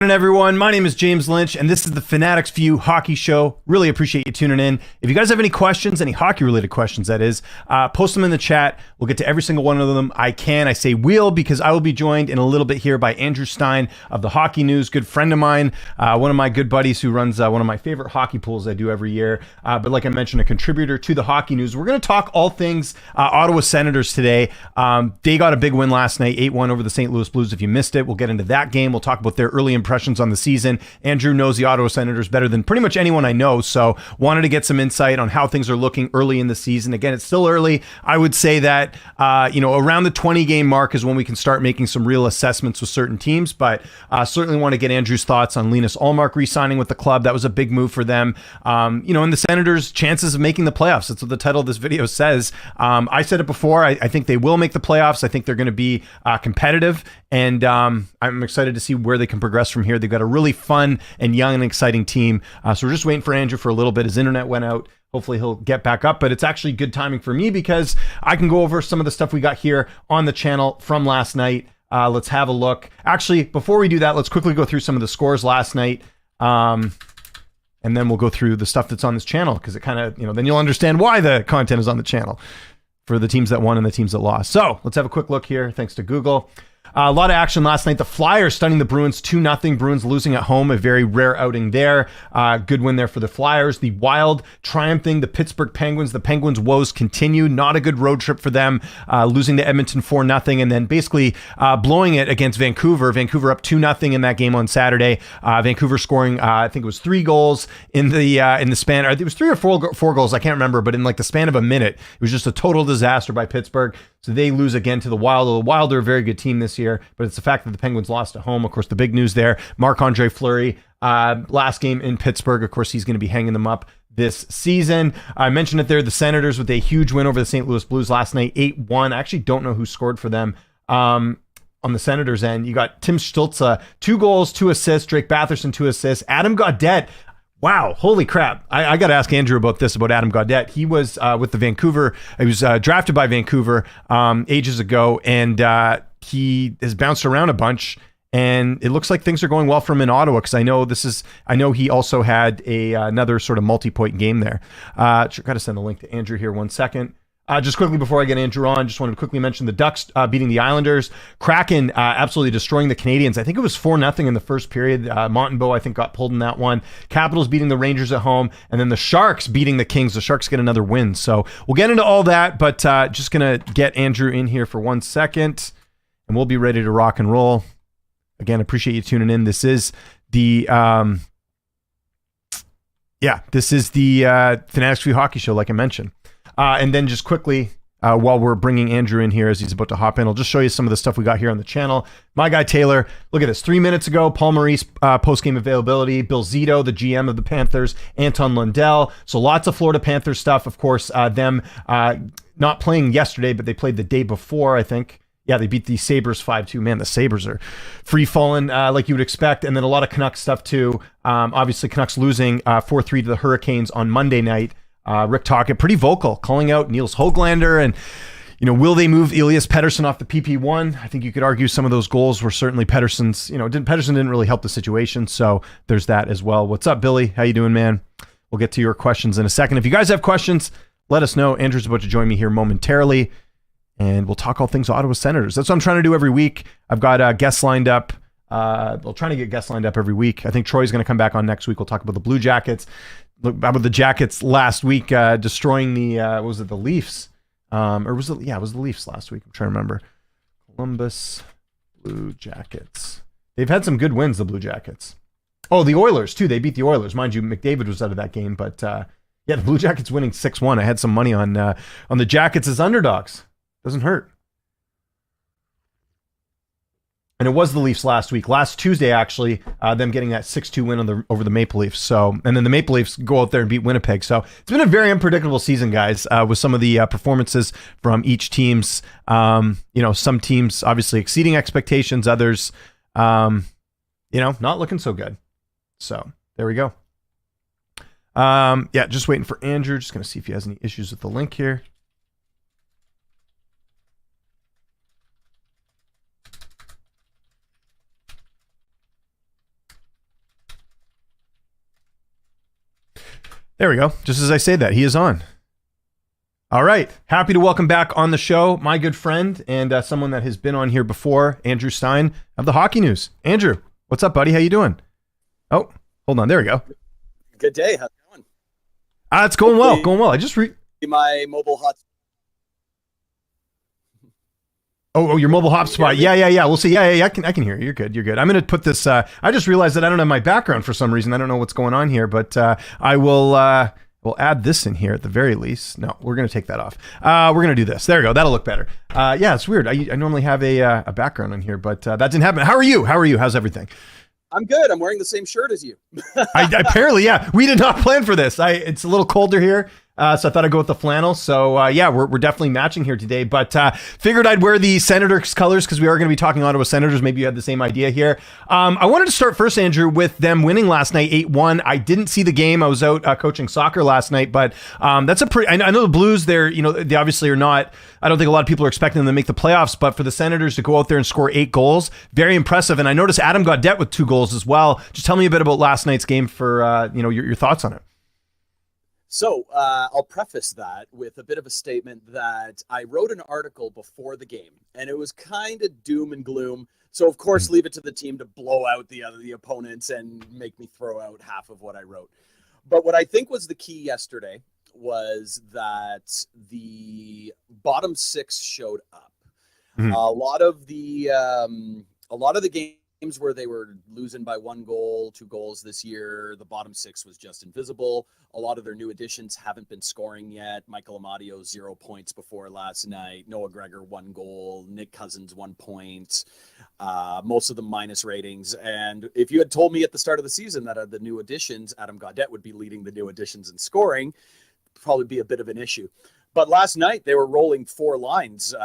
Good morning, everyone. My name is James Lynch, and this is the Fanatics View Hockey Show. Really appreciate you tuning in. If you guys have any questions, any hockey-related questions, that is, post them in the chat. We'll get to every single one of them. I say will, because I will be joined in a little bit here by Andrew Sztein of the Hockey News, good friend of mine, one of my good buddies who runs one of my favorite hockey pools I do every year. But like I mentioned, a contributor to the Hockey News. We're going to talk all things Ottawa Senators today. They got a big win last night, 8-1 over the St. Louis Blues. If you missed it, we'll get into that game. We'll talk about their early impressions on the season. Andrew knows the Ottawa Senators better than pretty much anyone I know, so wanted to get some insight on how things are looking early in the season. Again, it's still early. I would say that around the 20 game mark is when we can start making some real assessments with certain teams, but certainly want to get Andrew's thoughts on Linus Ullmark re-signing with the club. That was a big move for them. And the Senators' chances of making the playoffs. That's what the title of this video says. I said it before. I think they will make the playoffs. I think they're going to be competitive, and I'm excited to see where they can progress from here. They've got a really fun and young and exciting team. So we're just waiting for Andrew for a little bit. His internet went out. Hopefully he'll get back up, but it's actually good timing for me because I can go over some of the stuff we got here on the channel from last night. Let's have a look. Actually, before we do that, let's quickly go through some of the scores last night. And then we'll go through the stuff that's on this channel, because it kind of, then you'll understand why the content is on the channel for the teams that won and the teams that lost. So let's have a quick look here. Thanks to Google. A lot of action last night. The Flyers stunning the Bruins 2-0. Bruins losing at home, a very rare outing there. Good win there for the Flyers. The Wild triumphing the Pittsburgh Penguins. The Penguins' woes continue. Not a good road trip for them. Losing to Edmonton 4-0, and then basically blowing it against Vancouver. Vancouver up 2-0 in that game on Saturday. Vancouver scoring, I think it was 3 goals in the span. It was 3 or 4 goals. I can't remember, but in like the span of a minute, it was just a total disaster by Pittsburgh. So they lose again to the Wild. The Wild are a very good team this year, but it's the fact that the Penguins lost at home. Of course, the big news there, Marc-Andre Fleury, last game in Pittsburgh. Of course, he's going to be hanging them up this season. I mentioned it there, the Senators with a huge win over the St. Louis Blues last night, 8-1. I actually don't know who scored for them. On the Senators end, you got Tim Stützle, 2 goals, 2 assists, Drake Batherson, 2 assists, Adam Gaudette. Wow, holy crap. I got to ask Andrew about this, about Adam Gaudette. He was with the Vancouver. He was drafted by Vancouver ages ago, and he has bounced around a bunch, and it looks like things are going well for him in Ottawa, because I know he also had another sort of multi-point game there. Got to send the link to Andrew here 1 second. Just quickly before I get Andrew on, just wanted to quickly mention the Ducks beating the Islanders. Kraken absolutely destroying the Canadiens. I think it was 4-0 in the first period. Montembeault, I think, got pulled in that one. Capitals beating the Rangers at home, and then the Sharks beating the Kings. The Sharks get another win. So we'll get into all that, but just going to get Andrew in here for 1 second, and we'll be ready to rock and roll. Again, appreciate you tuning in. This is the Fanatics View Hockey Show, like I mentioned. And then just quickly, while we're bringing Andrew in here as he's about to hop in, I'll just show you some of the stuff we got here on the channel. My guy Taylor, look at this. 3 minutes ago, Paul Maurice post-game availability, Bill Zito, the GM of the Panthers, Anton Lundell. So lots of Florida Panthers stuff. Of course, them not playing yesterday, but they played the day before, I think. Yeah, they beat the Sabres 5-2. Man, the Sabres are free-falling like you would expect. And then a lot of Canucks stuff too. Obviously, Canucks losing 4-3 to the Hurricanes on Monday night. Rick Tocchet pretty vocal, calling out Niels Höglander, and will they move Elias Pettersson off the PP1? I think you could argue some of those goals were certainly Pettersson's. Pettersson didn't really help the situation, so there's that as well. What's up, Billy? How you doing, man? We'll get to your questions in a second. If you guys have questions, let us know. Andrew's about to join me here momentarily, and we'll talk all things Ottawa Senators. That's what I'm trying to do every week. I've got guests lined up. We'll try to get guests lined up every week. I think Troy's going to come back on next week. We'll talk about the Blue Jackets. Look about the Jackets last week, destroying the the Leafs, or was it? Yeah, it was the Leafs last week. I'm trying to remember. Columbus Blue Jackets. They've had some good wins, the Blue Jackets. Oh, the Oilers too. They beat the Oilers, mind you. McDavid was out of that game, but yeah, the Blue Jackets winning 6-1. I had some money on the Jackets as underdogs. Doesn't hurt. And it was the Leafs last week. Last Tuesday, actually, them getting that 6-2 win over the Maple Leafs. So, and then the Maple Leafs go out there and beat Winnipeg. So it's been a very unpredictable season, guys, with some of the performances from each team's. Some teams obviously exceeding expectations, others, not looking so good. So there we go. Just waiting for Andrew. Just going to see if he has any issues with the link here. There we go. Just as I say that, he is on. All right. Happy to welcome back on the show my good friend and someone that has been on here before, Andrew Sztein of the Hockey News. Andrew, what's up, buddy? How you doing? Oh, hold on. There we go. Good day. How's it going? It's going well. Going well. I just my mobile hotspot. Oh, your mobile hotspot. Yeah. We'll see. Yeah. I can hear you. You're good. I'm going to put this. I just realized that I don't have my background for some reason. I don't know what's going on here, but I will. We'll add this in here at the very least. No, we're going to take that off. We're going to do this. There we go. That'll look better. Yeah, it's weird. I normally have a background on here, but that didn't happen. How are you? How's everything? I'm good. I'm wearing the same shirt as you. Apparently, yeah. We did not plan for this. It's a little colder here. So I thought I'd go with the flannel. So yeah, we're definitely matching here today, but figured I'd wear the Senators colors because we are going to be talking Ottawa Senators. Maybe you had the same idea here. I wanted to start first, Andrew, with them winning last night 8-1. I didn't see the game. I was out coaching soccer last night, but that's a pretty, I know the Blues, they obviously are not, I don't think a lot of people are expecting them to make the playoffs, but for the Senators to go out there and score 8 goals, very impressive. And I noticed Adam Gaudette with 2 goals as well. Just tell me a bit about last night's game for, your thoughts on it. So I'll preface that with a bit of a statement that I wrote an article before the game, and it was kind of doom and gloom. So, of course, leave it to the team to blow out the opponents and make me throw out half of what I wrote. But what I think was the key yesterday was that the bottom 6 showed up. Mm-hmm. A lot of the games where they were losing by 1 goal, 2 goals this year, the bottom 6 was just invisible. A lot of their new additions haven't been scoring yet. Michael Amadio, 0 points before last night. Noah Gregor, 1 goal. Nick Cousins, 1 point. Most of them minus ratings. And if you had told me at the start of the season that the new additions, Adam Gaudette would be leading the new additions in scoring, probably be a bit of an issue. But last night, they were rolling 4 lines.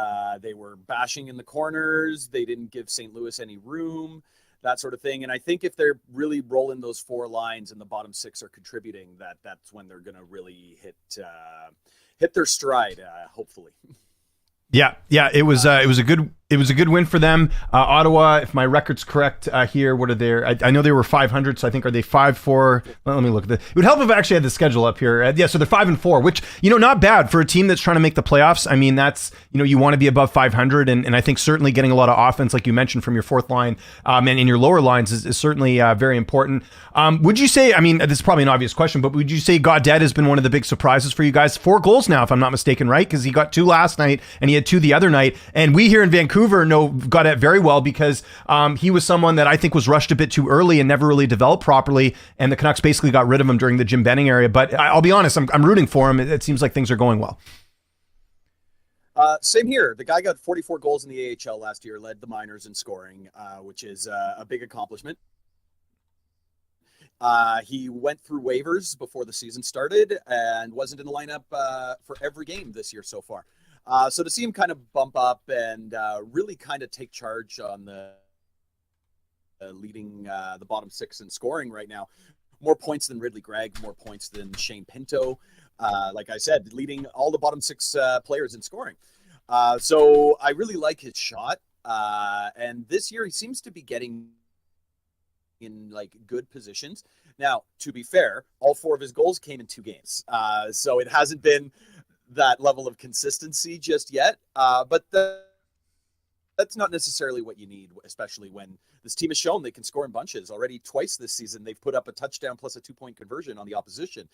They were bashing in the corners. They didn't give St. Louis any room, that sort of thing. And I think if they're really rolling those 4 lines and the bottom 6 are contributing, that's when they're going to really hit their stride, hopefully. Yeah. It was a good win for them. Ottawa, if my record's correct here, what are their? I know they were 500, so I think are they 5-4? Let me look. It would help if I actually had the schedule up here. So they're 5-4, which not bad for a team that's trying to make the playoffs. I mean, that's you want to be above 500, and I think certainly getting a lot of offense, like you mentioned, from your fourth line and in your lower lines is certainly very important. Would you say? I mean, this is probably an obvious question, but would you say Gaudette has been one of the big surprises for you guys? 4 goals now, if I'm not mistaken, right? Because he got 2 last night and he had 2 the other night, and we here in Vancouver know Gaudette very well because he was someone that I think was rushed a bit too early and never really developed properly, and the Canucks basically got rid of him during the Jim Benning area. But I'll be honest, I'm rooting for him. It seems like things are going well. Same here. The guy got 44 goals in the AHL last year, led the minors in scoring, which is a big accomplishment. He went through waivers before the season started and wasn't in the lineup for every game this year so far. So to see him kind of bump up and really kind of take charge on the leading the bottom 6 in scoring right now, more points than Ridley Gregg, more points than Shane Pinto. Like I said, leading all the bottom 6 players in scoring. So I really like his shot. And this year he seems to be getting in like good positions. Now, to be fair, all 4 of his goals came in 2 games. So it hasn't been that level of consistency just yet. But that's not necessarily what you need, especially when this team has shown they can score in bunches. Already twice this season, they've put up a touchdown plus a 2-point conversion on the opposition.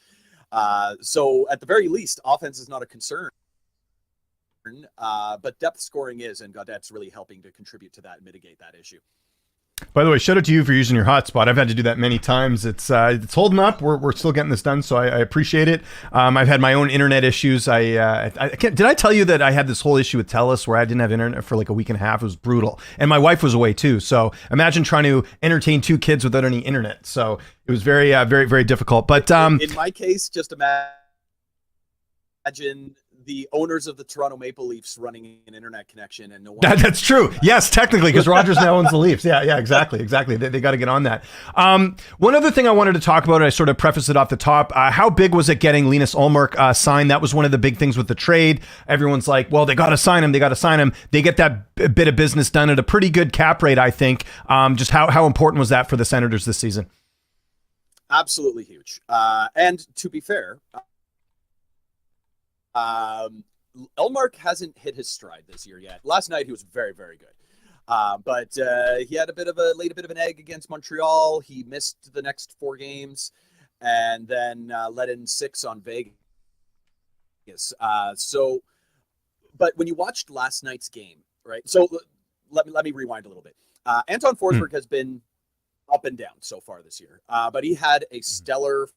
So at the very least, offense is not a concern. But depth scoring is, and Gaudette's really helping to contribute to that and mitigate that issue. By the way, shout out to you for using your hotspot. I've had to do that many times. It's holding up. We're still getting this done, so I appreciate it. I've had my own internet issues. I can't, did I tell you that I had this whole issue with TELUS where I didn't have internet for like a week and a half? It was brutal, and my wife was away too. So imagine trying to entertain 2 kids without any internet. So it was very, very, very difficult. But in my case, just imagine the owners of the Toronto Maple Leafs running an internet connection, and no one. That's true. Yes, technically, because Rogers now owns the Leafs. Yeah, exactly. They got to get on that. One other thing I wanted to talk about, I sort of prefaced it off the top. How big was it getting Linus Ullmark signed? That was one of the big things with the trade. Everyone's like, well, they got to sign him. They get that bit of business done at a pretty good cap rate, I think. Just how important was that for the Senators this season? Absolutely huge. And to be fair, Elmark hasn't hit his stride this year yet. Last night he was very, very good. But he had laid a bit of an egg against Montreal. He missed the next 4 games, and then let in 6 on Vegas. But when you watched last night's game, right? So let me rewind a little bit. Anton Forsberg has been up and down so far this year, but he had a stellar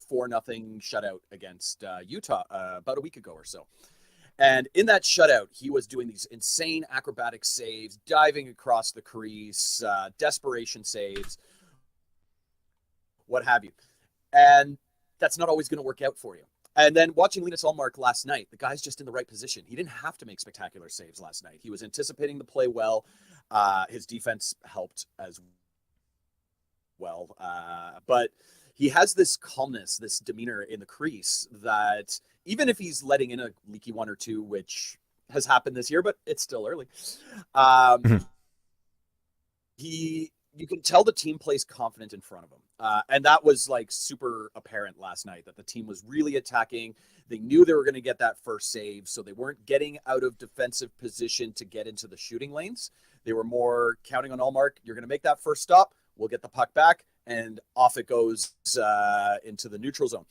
4-0 shutout against Utah about a week ago or so. And in that shutout, he was doing these insane acrobatic saves, diving across the crease, desperation saves, what have you. And that's not always going to work out for you. And then watching Linus Ullmark last night, the guy's just in the right position. He didn't have to make spectacular saves last night. He was anticipating the play well. His defense helped as well. But he has this calmness, this demeanor in the crease that even if he's letting in a leaky 1 or 2, which has happened this year, but it's still early, you can tell the team plays confident in front of him. And that was like super apparent last night, that the team was really attacking. They knew they were going to get that first save, so they weren't getting out of defensive position to get into the shooting lanes. They were more counting on Ullmark. You're going to make that first stop. We'll get the puck back, and off it goes into the neutral zone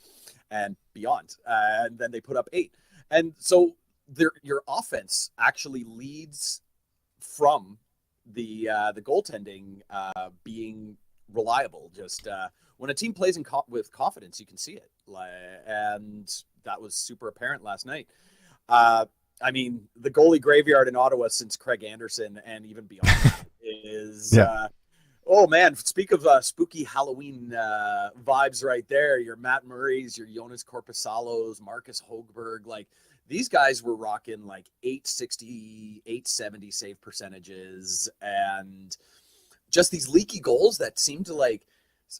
and beyond. And then they put up 8. And so your offense actually leads from the goaltending being reliable. Just when a team plays with confidence, you can see it. And that was super apparent last night. I mean, the goalie graveyard in Ottawa since Craig Anderson and even beyond is oh man, speak of spooky Halloween vibes right there. Your Matt Murrays, your Jonas Korpisalos, Marcus Hogberg, like these guys were rocking like 860, 870 save percentages, and just these leaky goals that seemed to, like,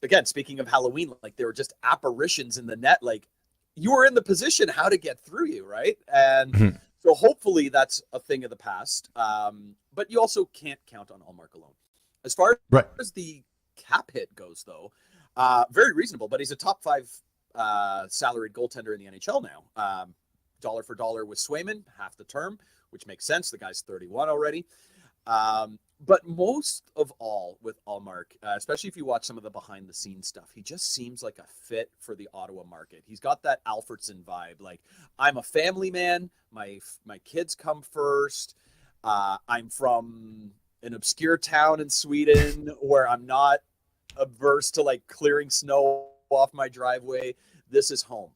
again, speaking of Halloween, like they were just apparitions in the net. Like you were in the position how to get through you, right? And so hopefully that's a thing of the past. But you also can't count on Ullmark alone. As far as the cap hit goes, though, very reasonable, but he's a top 5 salaried goaltender in the NHL now. Dollar for dollar with Swayman, half the term, which makes sense. The guy's 31 already. But most of all with Ullmark, especially if you watch some of the behind the scenes stuff, he just seems like a fit for the Ottawa market. He's got that Alfredson vibe. Like, I'm a family man. My kids come first. I'm from an obscure town in Sweden where I'm not averse to like clearing snow off my driveway. This is home.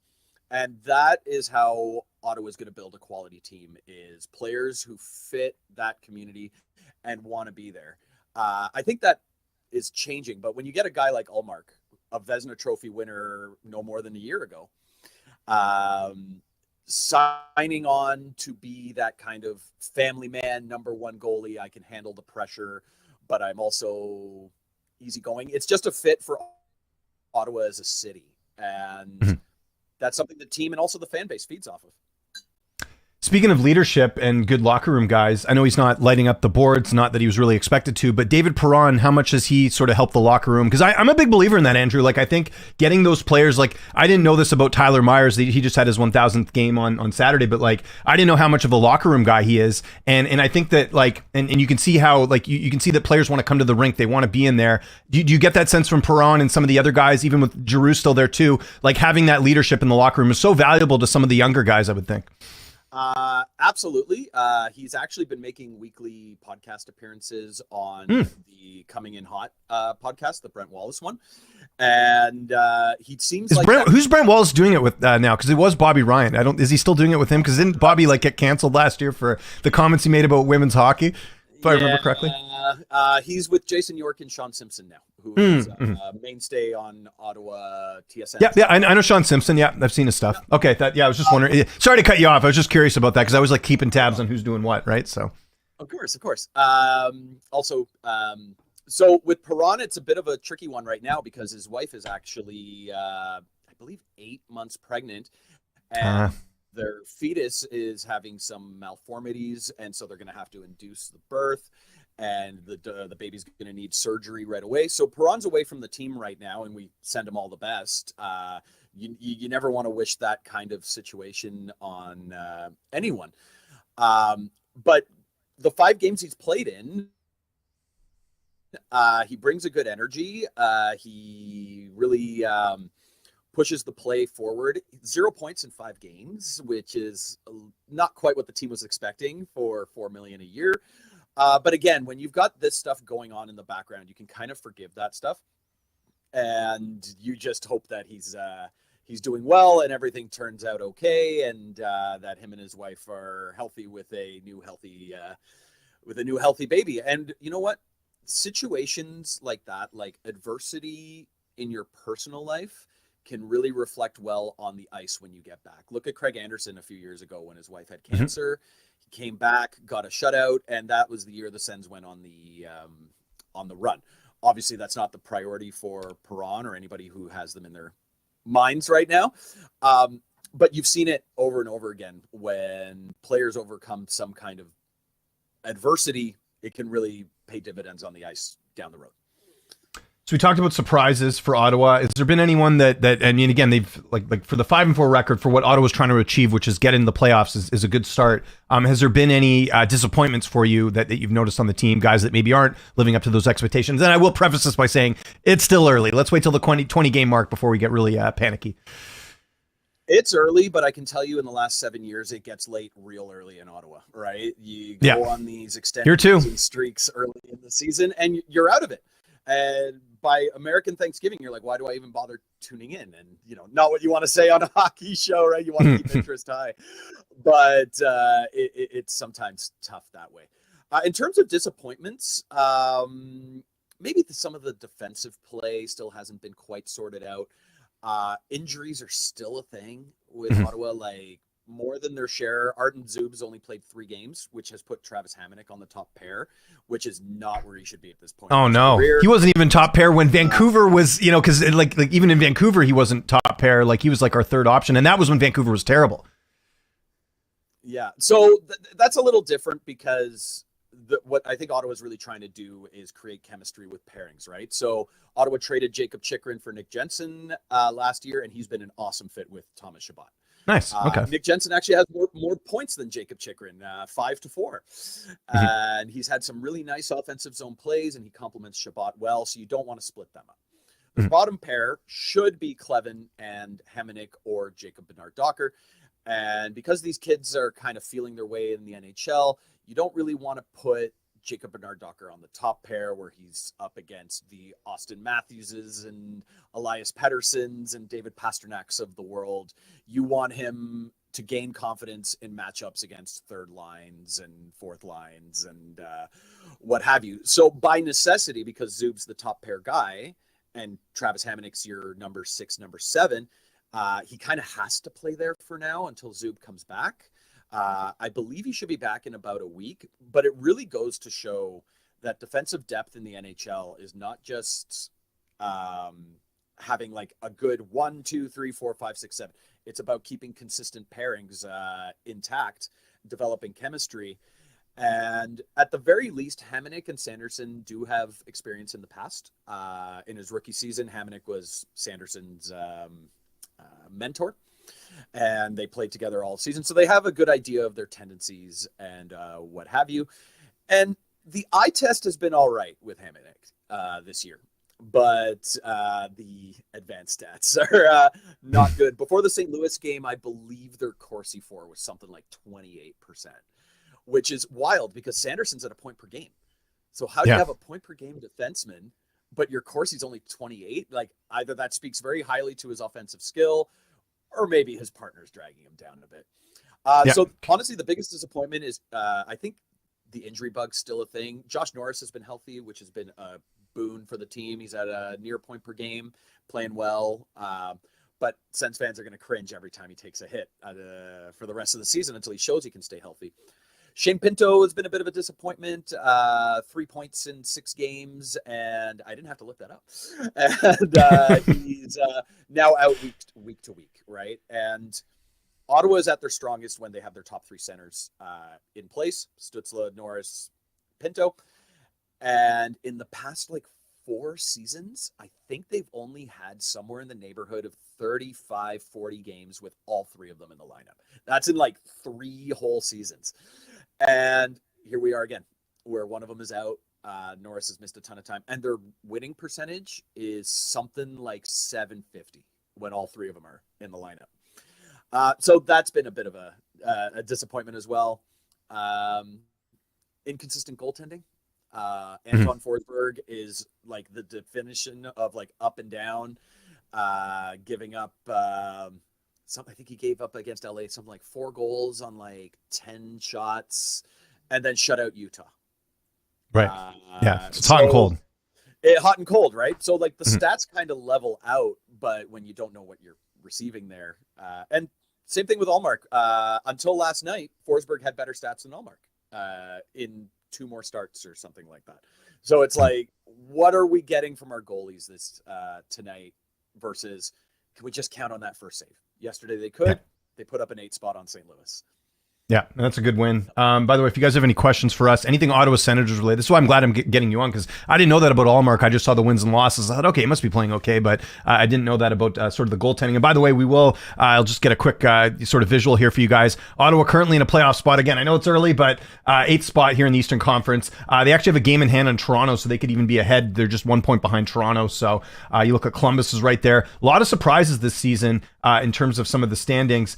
And that is how Ottawa is going to build a quality team, is players who fit that community and want to be there. I think that is changing, but when you get a guy like Ullmark, a Vezina Trophy winner no more than a year ago, signing on to be that kind of family man, number 1 goalie, I can handle the pressure, but I'm also easygoing. It's just a fit for Ottawa as a city. And that's something the team and also the fan base feeds off of. Speaking of leadership and good locker room guys, I know he's not lighting up the boards, not that he was really expected to, but David Perron, how much has he sort of helped the locker room? Because I'm a big believer in that, Andrew. Like, I think getting those players, like, I didn't know this about Tyler Myers. He just had his 1,000th game on Saturday, but like, I didn't know how much of a locker room guy he is. And I think that like, and you can see how, like, you can see that players want to come to the rink. They want to be in there. Do you get that sense from Perron and some of the other guys, even with Giroux still there too? Like, having that leadership in the locker room is so valuable to some of the younger guys, I would think. Absolutely. He's actually been making weekly podcast appearances on the Coming In Hot podcast, the Brent Wallace one. And he seems who's Brent Wallace doing it with now? Because it was Bobby Ryan. Is he still doing it with him? Because didn't Bobby like get canceled last year for the comments he made about women's hockey? If I remember correctly. He's with Jason York and Sean Simpson now, who is a mainstay on Ottawa TSN. Yeah, I know Sean Simpson. Yeah, I've seen his stuff. Okay, I was just wondering. Sorry to cut you off. I was just curious about that because I was like keeping tabs on who's doing what, right? So. Of course. So with Perron, it's a bit of a tricky one right now because his wife is actually, I believe, 8 months pregnant, and their fetus is having some malformities, and so they're going to have to induce the birth. and the baby's going to need surgery right away. So Perron's away from the team right now, and we send him all the best. You never want to wish that kind of situation on anyone. But the 5 games he's played in, he brings a good energy. He really pushes the play forward. 0 points in 5 games, which is not quite what the team was expecting for $4 million a year. But again, when you've got this stuff going on in the background, you can kind of forgive that stuff, and you just hope that he's doing well and everything turns out okay, and that him and his wife are healthy with a new healthy baby. And you know what? Situations like that, like adversity in your personal life, can really reflect well on the ice when you get back. Look at Craig Anderson a few years ago when his wife had cancer. He came back, got a shutout, and that was the year the Sens went on the run. Obviously, that's not the priority for Perron or anybody who has them in their minds right now. But you've seen it over and over again. When players overcome some kind of adversity, it can really pay dividends on the ice down the road. So we talked about surprises for Ottawa. Has there been anyone that I mean, again, they've like for the 5-4 record for what Ottawa's trying to achieve, which is get in the playoffs, is a good start. Has there been any disappointments for you that you've noticed on the team, guys that maybe aren't living up to those expectations? And I will preface this by saying it's still early. Let's wait till the 20 game mark before we get really panicky. It's early, but I can tell you in the last 7 years, it gets late real early in Ottawa, right? You go on these extended streaks early in the season and you're out of it. And by American Thanksgiving, you're like, why do I even bother tuning in? And, not what you want to say on a hockey show, right? You want to keep interest high. But it's sometimes tough that way. In terms of disappointments, maybe some of the defensive play still hasn't been quite sorted out. Injuries are still a thing with Ottawa, like more than their share. Arden Zub's only played 3 games, which has put Travis Hamonic on the top pair, which is not where he should be at this point. Oh no, he wasn't even top pair when Vancouver was, because like even in Vancouver he wasn't top pair. Like he was like our third option, and that was when Vancouver was terrible. Yeah, so that's a little different because what I think Ottawa's really trying to do is create chemistry with pairings, right? So Ottawa traded Jacob Chychrun for Nick Jensen last year, and he's been an awesome fit with Thomas Chabot. Nice. Okay. Nick Jensen actually has more points than Jacob Chychrun, 5-4. And he's had some really nice offensive zone plays, and he complements Chabot well, so you don't want to split them up. The bottom pair should be Clevin and Hamonic or Jacob Bernard-Docker. And because these kids are kind of feeling their way in the NHL, you don't really want to put Jacob Bernard-Docker on the top pair where he's up against the Austin Matthewses and Elias Petterssons and David Pasternaks of the world. You want him to gain confidence in matchups against third lines and fourth lines and what have you. So by necessity, because Zub's the top pair guy and Travis Hamonic's your number 6, number 7, he kind of has to play there for now until Zub comes back. I believe he should be back in about a week, but it really goes to show that defensive depth in the NHL is not just having like a good 1, 2, 3, 4, 5, 6, 7. It's about keeping consistent pairings intact, developing chemistry. And at the very least, Hamonic and Sanderson do have experience in the past. In his rookie season, Hamonic was Sanderson's mentor, and they played together all season. So they have a good idea of their tendencies and what have you. And the eye test has been all right with Hamonic this year, but the advanced stats are not good. Before the St. Louis game, I believe their Corsi for was something like 28%, which is wild because Sanderson's at a point per game. So how do you have a point per game defenseman, but your Corsi's only 28? Like either that speaks very highly to his offensive skill, or maybe his partner's dragging him down a bit. So honestly, the biggest disappointment is I think the injury bug's still a thing. Josh Norris has been healthy, which has been a boon for the team. He's at a near point per game, playing well. But Sens fans are going to cringe every time he takes a hit for the rest of the season until he shows he can stay healthy. Shane Pinto has been a bit of a disappointment. 3 points in 6 games, and I didn't have to look that up. And he's now out week to week, right? And Ottawa is at their strongest when they have their top 3 centers in place: Stützle, Norris, Pinto. And in the past, like 4 seasons, I think they've only had somewhere in the neighborhood of 35, 40 games with all three of them in the lineup. That's in like 3 whole seasons. And here we are again, where one of them is out. Norris has missed a ton of time, and their winning percentage is something like 750 when all 3 of them are in the lineup. So that's been a bit of a disappointment as well. Inconsistent goaltending. Anton Forsberg is like the definition of like up and down, giving up I think he gave up against LA something like 4 goals on like 10 shots, and then shut out Utah. Right. It's hot and cold. Hot and cold, right? So like the stats kind of level out, but when you don't know what you're receiving there, and same thing with Allmark. Until last night, Forsberg had better stats than Allmark in 2 more starts or something like that. So it's like, what are we getting from our goalies this tonight versus can we just count on that first save? Yesterday they could. They put up an 8 spot on St. Louis. Yeah, that's a good win. By the way, if you guys have any questions for us, anything Ottawa Senators related, this is why I'm glad I'm getting you on, because I didn't know that about Allmark. I just saw the wins and losses. I thought, okay, it must be playing okay, but I didn't know that about sort of the goaltending. And by the way, I'll just get a quick sort of visual here for you guys. Ottawa currently in a playoff spot. Again, I know it's early, but 8th spot here in the Eastern Conference. They actually have a game in hand on Toronto, so they could even be ahead. They're just 1 point behind Toronto. So you look at Columbus is right there. A lot of surprises this season in terms of some of the standings.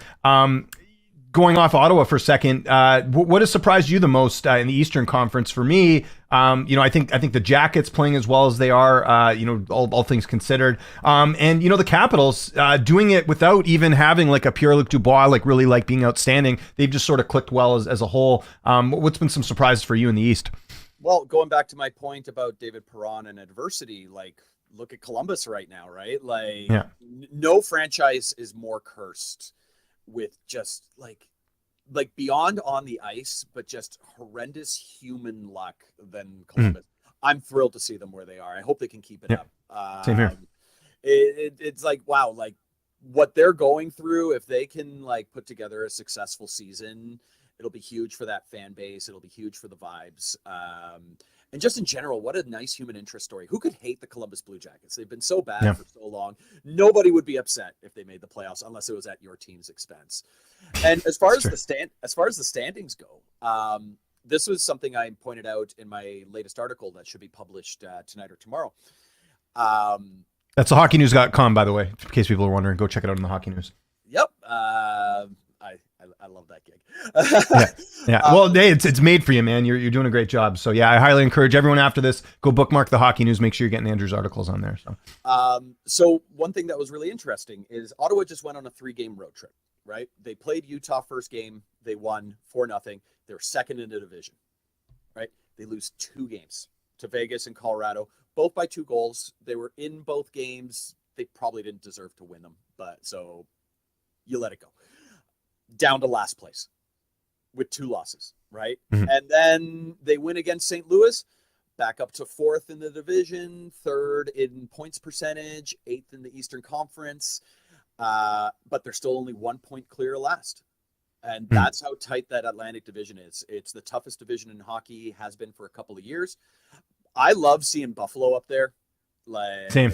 Going off Ottawa for a second, what has surprised you the most in the Eastern Conference? For me, I think the Jackets playing as well as they are, all things considered, and the Capitals doing it without even having like a Pierre-Luc Dubois really being outstanding. They've just sort of clicked well as a whole. What's been some surprises for you in the East? Well, going back to my point about David Perron and adversity, like look at Columbus right now, right? Like no franchise is more cursed with just like beyond on the ice, but just horrendous human luck than Columbus. I'm thrilled to see them where they are. I hope they can keep it up. Same here. It's like, wow, like what they're going through, if they can like put together a successful season, it'll be huge for that fan base. It'll be huge for the vibes. And just in general, what a nice human interest story. Who could hate the Columbus Blue Jackets? They've been so bad for so long. Nobody would be upset if they made the playoffs unless it was at your team's expense. And as far as the standings go, this was something I pointed out in my latest article that should be published tonight or tomorrow. That's thehockeynews.com, by the way, in case people are wondering. Go check it out in the Hockey News. Yep. I love that gig. Yeah. Well, hey, it's made for you, man. You're doing a great job. So yeah, I highly encourage everyone after this, go bookmark the Hockey News. Make sure you're getting Andrew's articles on there. So one thing that was really interesting is Ottawa just went on a 3-game road trip, right? They played Utah first game. They won 4-0. They're second in the division, right? They lose 2 games to Vegas and Colorado, both by 2 goals. They were in both games. They probably didn't deserve to win them, but so you let it go. Down to last place with 2 losses, right? And then they win against St. Louis, back up to 4th in the division, 3rd in points percentage, 8th in the Eastern Conference, but they're still only 1 point clear of last. And that's how tight that Atlantic division is. It's the toughest division in hockey, has been for a couple of years. I love seeing Buffalo up there. Same.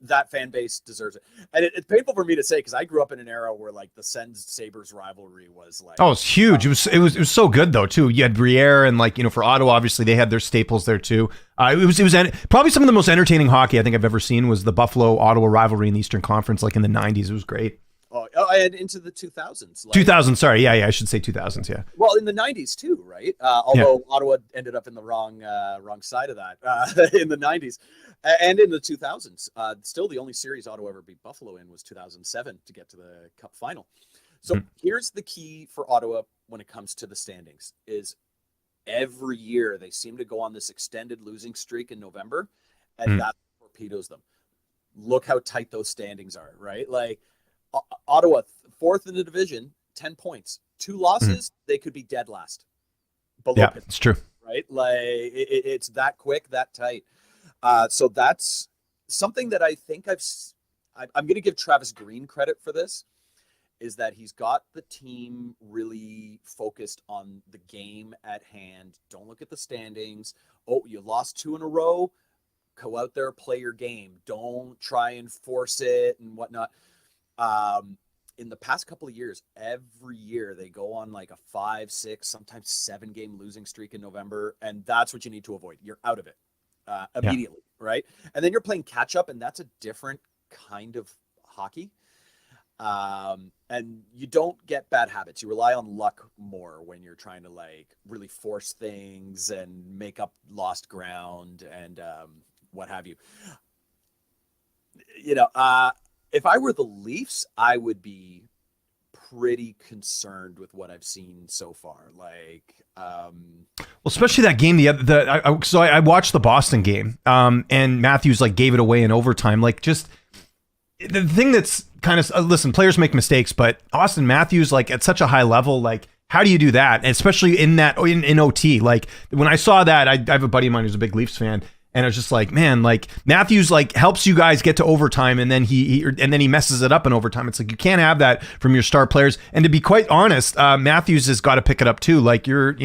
That fan base deserves it. And it's painful for me to say because I grew up in an era where like the Sens Sabres rivalry was like, oh, it's huge. It was so good though too. You had Briere and for Ottawa, obviously they had their staples there too. It was probably some of the most entertaining hockey I think I've ever seen was the Buffalo Ottawa rivalry in the Eastern Conference, like in the 90s. It was great. Oh, and into the 2000s. 2000, sorry. Yeah, I should say 2000s, yeah. Well, in the 90s too, right? Although Ottawa ended up in the wrong side of that in the 90s. And in the 2000s. Still the only series Ottawa ever beat Buffalo in was 2007 to get to the Cup final. So here's the key for Ottawa when it comes to the standings is every year they seem to go on this extended losing streak in November, and that torpedoes them. Look how tight those standings are, right? Like Ottawa, 4th in the division, 10 points. 2 losses, they could be dead last. Yeah, it's true. Right? Like it's that quick, that tight. So that's something that I think I'm going to give Travis Green credit for this. is that he's got the team really focused on the game at hand. Don't look at the standings. Oh, you lost 2 in a row. Go out there, play your game. Don't try and force it and whatnot. In the past couple of years, every year they go on like a 5, 6, sometimes 7 game losing streak in November. And that's what you need to avoid. You're out of it immediately, right? And then you're playing catch up, and that's a different kind of hockey. And you don't get bad habits. You rely on luck more when you're trying to like really force things and make up lost ground and what have you. You know, if I were the Leafs, I would be pretty concerned with what I've seen so far. Like, well, especially that game. I watched the Boston game, and Matthews like gave it away in overtime. Like, just the thing that's kind of listen, players make mistakes, but Austin Matthews, like at such a high level, like how do you do that? And especially in OT. Like when I saw that, I have a buddy of mine who's a big Leafs fan. And I was just like, man, like Matthews like helps you guys get to overtime, and then he messes it up in overtime. It's like you can't have that from your star players. And to be quite honest, Matthews has got to pick it up too. Like you're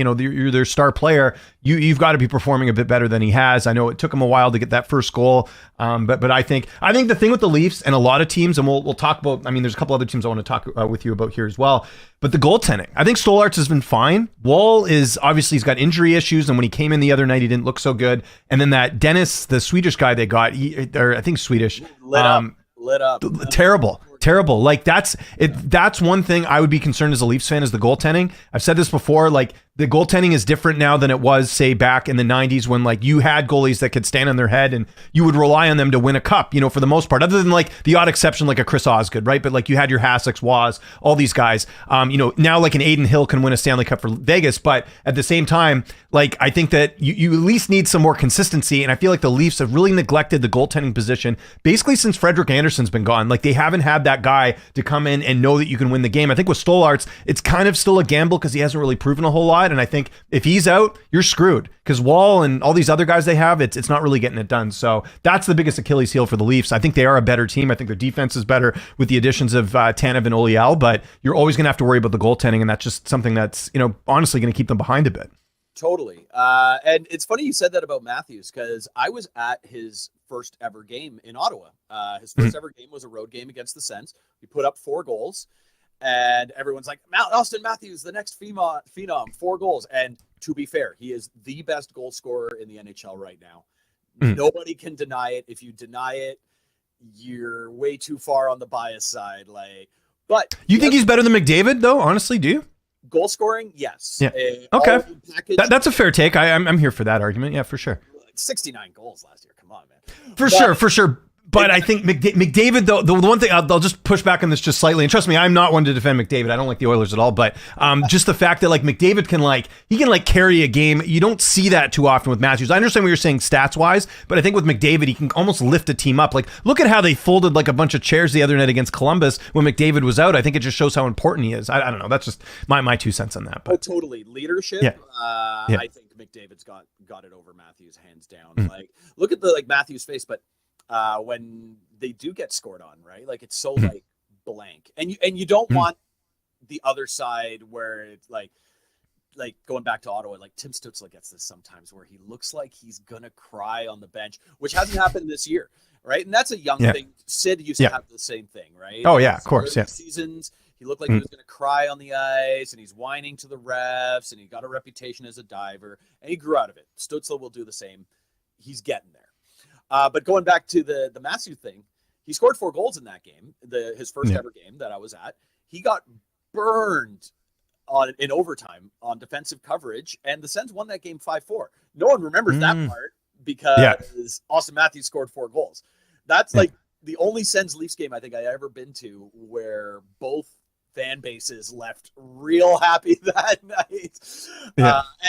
their star player. You've got to be performing a bit better than he has. I know it took him a while to get that first goal, but I think the thing with the Leafs and a lot of teams, and we'll talk about. I mean, there's a couple other teams I want to talk with you about here as well. But the goaltending, I think Stolarz has been fine. Wall is obviously he's got injury issues, and when he came in the other night, he didn't look so good. And then that Dennis, the Swedish guy they got, I think Swedish, lit up, terrible. Like that's one thing I would be concerned as a Leafs fan is the goaltending. I've said this before, like the goaltending is different now than it was, say, back in the 90s when like you had goalies that could stand on their head and you would rely on them to win a cup, for the most part, other than like the odd exception like a Chris Osgood, right? But like you had your Hassicks, Waz, all these guys. Now like an Aiden Hill can win a Stanley Cup for Vegas, but at the same time, like I think that you at least need some more consistency, and I feel like the Leafs have really neglected the goaltending position basically since Frederik Andersen's been gone. Like they haven't had that guy to come in and know that you can win the game. I think with Stolarz, it's kind of still a gamble because he hasn't really proven a whole lot. And I think if he's out, you're screwed because Wall and all these other guys they have, it's not really getting it done. So that's the biggest Achilles heel for the Leafs. I think they are a better team. I think their defense is better with the additions of Tanev and Oliel, but you're always going to have to worry about the goaltending. And that's just something that's, honestly going to keep them behind a bit. Totally. And it's funny you said that about Matthews because I was at his first ever game in Ottawa. His first ever game was a road game against the Sens. He put up 4 goals. And everyone's like, Austin Matthews, the next phenom, 4 goals. And to be fair, he is the best goal scorer in the NHL right now. Nobody can deny it. If you deny it, you're way too far on the bias side. But you think he's better than McDavid, though? Honestly, do you? Goal scoring, yes. Yeah. Okay. That's a fair take. I'm here for that argument. Yeah, for sure. 69 goals last year. Come on, man. For sure. But I think McDavid, though, the one thing I'll just push back on this just slightly, and trust me, I'm not one to defend McDavid. I don't like the Oilers at all. But just the fact that like McDavid can carry a game, you don't see that too often with Matthews. I understand what you're saying stats wise, but I think with McDavid, he can almost lift a team up. Like look at how they folded like a bunch of chairs the other night against Columbus when McDavid was out. I think it just shows how important he is. I don't know. That's just my 2 cents on that. But. Oh, totally. Leadership. Yeah. I think McDavid's got it over Matthews hands down. Like look at the Matthews face, but. When they do get scored on, right? Like it's so like blank, and you don't want the other side where it's like going back to Ottawa, like Tim Stützle gets this sometimes where he looks like he's gonna cry on the bench, which hasn't happened this year, right? And that's a young thing. Sid used to have the same thing, right? Oh yeah, of course, yeah. Seasons, he looked like he was gonna cry on the ice, and he's whining to the refs, and he got a reputation as a diver, and he grew out of it. Stützle will do the same. He's getting there. But going back to the Matthews thing, he scored 4 goals in that game, his first ever game that I was at. He got burned in overtime on defensive coverage, and the Sens won that game 5-4. No one remembers that part because Austin Matthews scored 4 goals. That's like the only Sens Leafs game I think I've ever been to where both fan bases left real happy that night.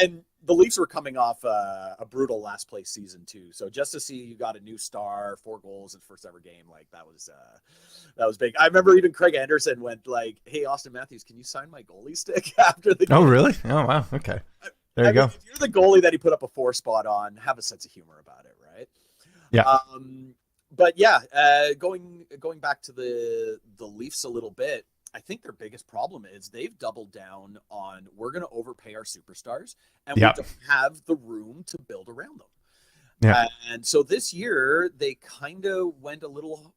And the Leafs were coming off a brutal last place season too. So just to see you got a new star, 4 goals in first ever game, like that was big. I remember even Craig Anderson went like, "Hey, Austin Matthews, can you sign my goalie stick after the game?" Oh, really? Oh, wow. Okay. There you go. If you're the goalie that he put up a 4 spot on, have a sense of humor about it, right? Yeah. But yeah, going back to the Leafs a little bit, I think their biggest problem is they've doubled down on we're going to overpay our superstars, and Yeah. we don't have the room to build around them. Yeah. And so this year they kind of went a little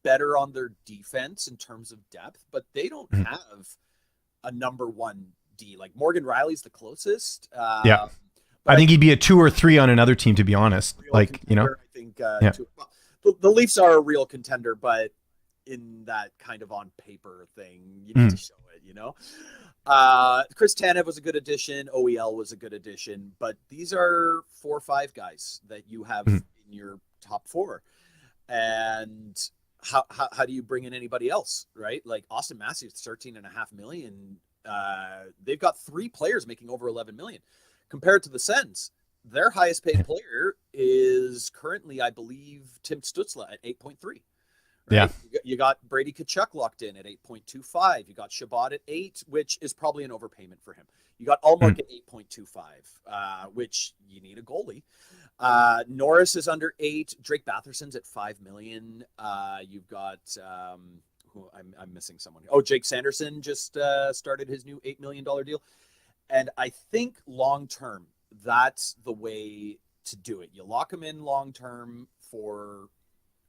better on their defense in terms of depth, but they don't have a number one D. Like Morgan Riley's the closest. Yeah. But I think he'd be a 2 or 3 on another team, to be honest. Like, you know, I think Yeah. the Leafs are a real contender, but in that kind of on paper thing, you need to show it, you know? Chris Tanev was a good addition. OEL was a good addition, but these are 4 or 5 guys that you have in your top 4. And how do you bring in anybody else, right? Like Austin Matthews, $13.5 million. They've got 3 players making over $11 million. Compared to the Sens, their highest paid player is currently, I believe, Tim Stützle at 8.3. Right? Yeah. You got Brady Tkachuk locked in at 8.25. You got Shabbat at 8, which is probably an overpayment for him. You got Ullmark at 8.25, which you need a goalie. Norris is under 8. Drake Batherson's at $5 million. You've got who I'm missing someone. Oh, Jake Sanderson just started his new $8 million deal. And I think long term, that's the way to do it. You lock them in long term for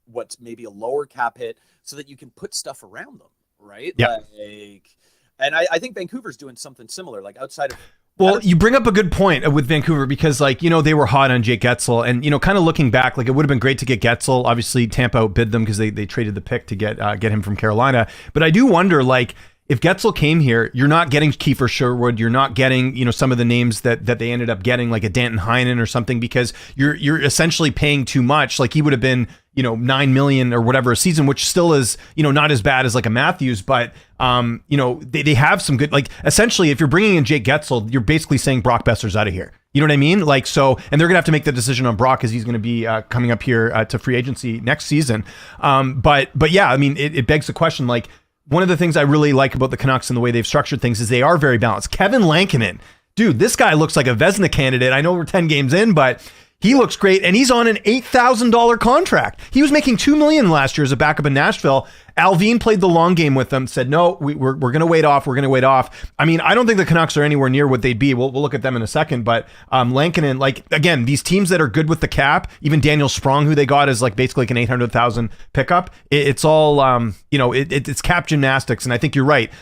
what's maybe a lower cap hit so that you can put stuff around them, right? Yeah. Like, and I think Vancouver's doing something similar, like outside of. Well, you bring up a good point with Vancouver because, like, you know, they were hot on Jake Getzel, and, you know, kind of looking back, like, it would have been great to get Getzel. Obviously, Tampa outbid them because they traded the pick to get him from Carolina. But I do wonder, like, if Getzel came here, you're not getting Kiefer Sherwood, you're not getting, you know, some of the names that they ended up getting, like a Danton Heinen or something, because you're essentially paying too much. Like, he would have been, you know, $9 million or whatever a season, which still is, you know, not as bad as like a Matthews, but you know, they have some good, like, essentially, if you're bringing in Jake Getzel, you're basically saying Brock Besser's out of here. You know what I mean? Like, so, and they're gonna have to make the decision on Brock because he's gonna be coming up here to free agency next season. But yeah, I mean, it begs the question, like, one of the things I really like about the Canucks and the way they've structured things is they are very balanced. Kevin Lankinen, dude, this guy looks like a Vezina candidate. I know we're 10 games in, but he looks great, and he's on an $8,000 contract. He was making $2 million last year as a backup in Nashville. Alvin played the long game with them, said, no, we're going to wait off. We're going to wait off. I mean, I don't think the Canucks are anywhere near what they'd be. We'll look at them in a second, but Lankinen, like, again, these teams that are good with the cap, even Daniel Sprong, who they got as like basically like an 800,000 pickup, it's all, you know, it's cap gymnastics, and I think you're right.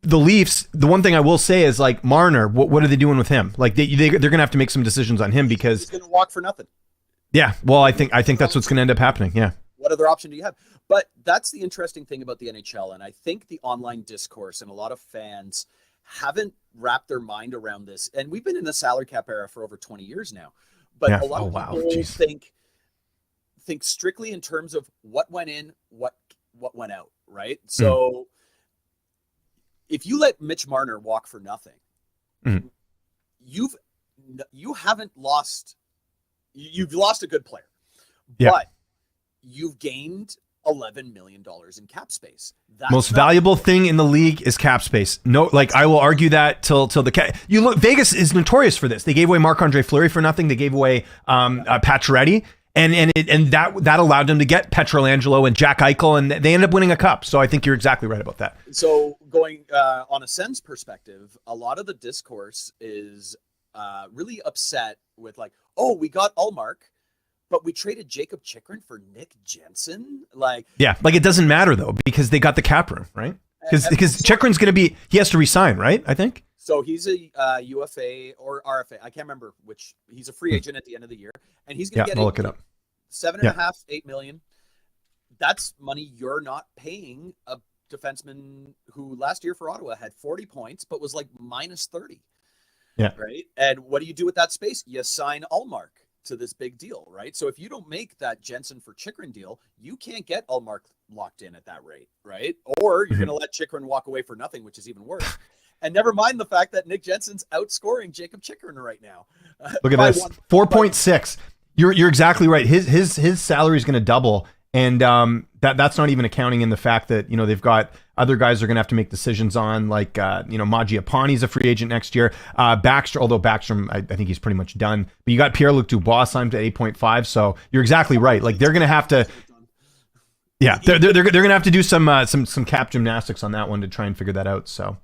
The Leafs, the one thing I will say is, like, Marner, what are they doing with him? Like, they're going to have to make some decisions on him because he's going to walk for nothing. Yeah, well, I think that's what's going to end up happening. Yeah. What other option do you have? But that's the interesting thing about the NHL, and I think the online discourse and a lot of fans haven't wrapped their mind around this. And we've been in the salary cap era for over 20 years now. But a lot of people think strictly in terms of what went in, what went out, right? So if you let Mitch Marner walk for nothing, you've lost a good player, but you've gained $11 million in cap space. That's most valuable thing in the league is cap space. No, like, I will argue that till the cap. You look, Vegas is notorious for this. They gave away Marc-Andre Fleury for nothing. They gave away Pacioretty. And that allowed them to get Pietrangelo and Jack Eichel, and they ended up winning a cup. So I think you're exactly right about that. So going on a Sens perspective, a lot of the discourse is really upset with, like, oh, we got Ullmark, but we traded Jacob Chychrun for Nick Jensen. Like, yeah, like, it doesn't matter though because they got the cap room, right? Because Chychrun's going to be, he has to resign, right? I think. So he's a UFA or RFA. I can't remember which. He's a free agent at the end of the year, and he's going to get I'll look it up. 7.5, $8 million. That's money you're not paying a defenseman who last year for Ottawa had 40 points, but was like minus 30. Yeah. Right. And what do you do with that space? You sign Ullmark to this big deal, right? So if you don't make that Jensen for Chychrun deal, you can't get Ullmark locked in at that rate, right? Or you're going to let Chychrun walk away for nothing, which is even worse. And never mind the fact that Nick Jensen's outscoring Jacob Chychrun right now. Look at this, 4.6. You're exactly right. His salary is going to double, and that's not even accounting in the fact that, you know, they've got other guys they're going to have to make decisions on, like you know, Mangiapane's a free agent next year. Baxter, although Backstrom, I think he's pretty much done. But you got Pierre-Luc Dubois signed at 8.5. So you're exactly right. Like, they're going to have to. Yeah, they're gonna have to do some cap gymnastics on that one to try and figure that out. So,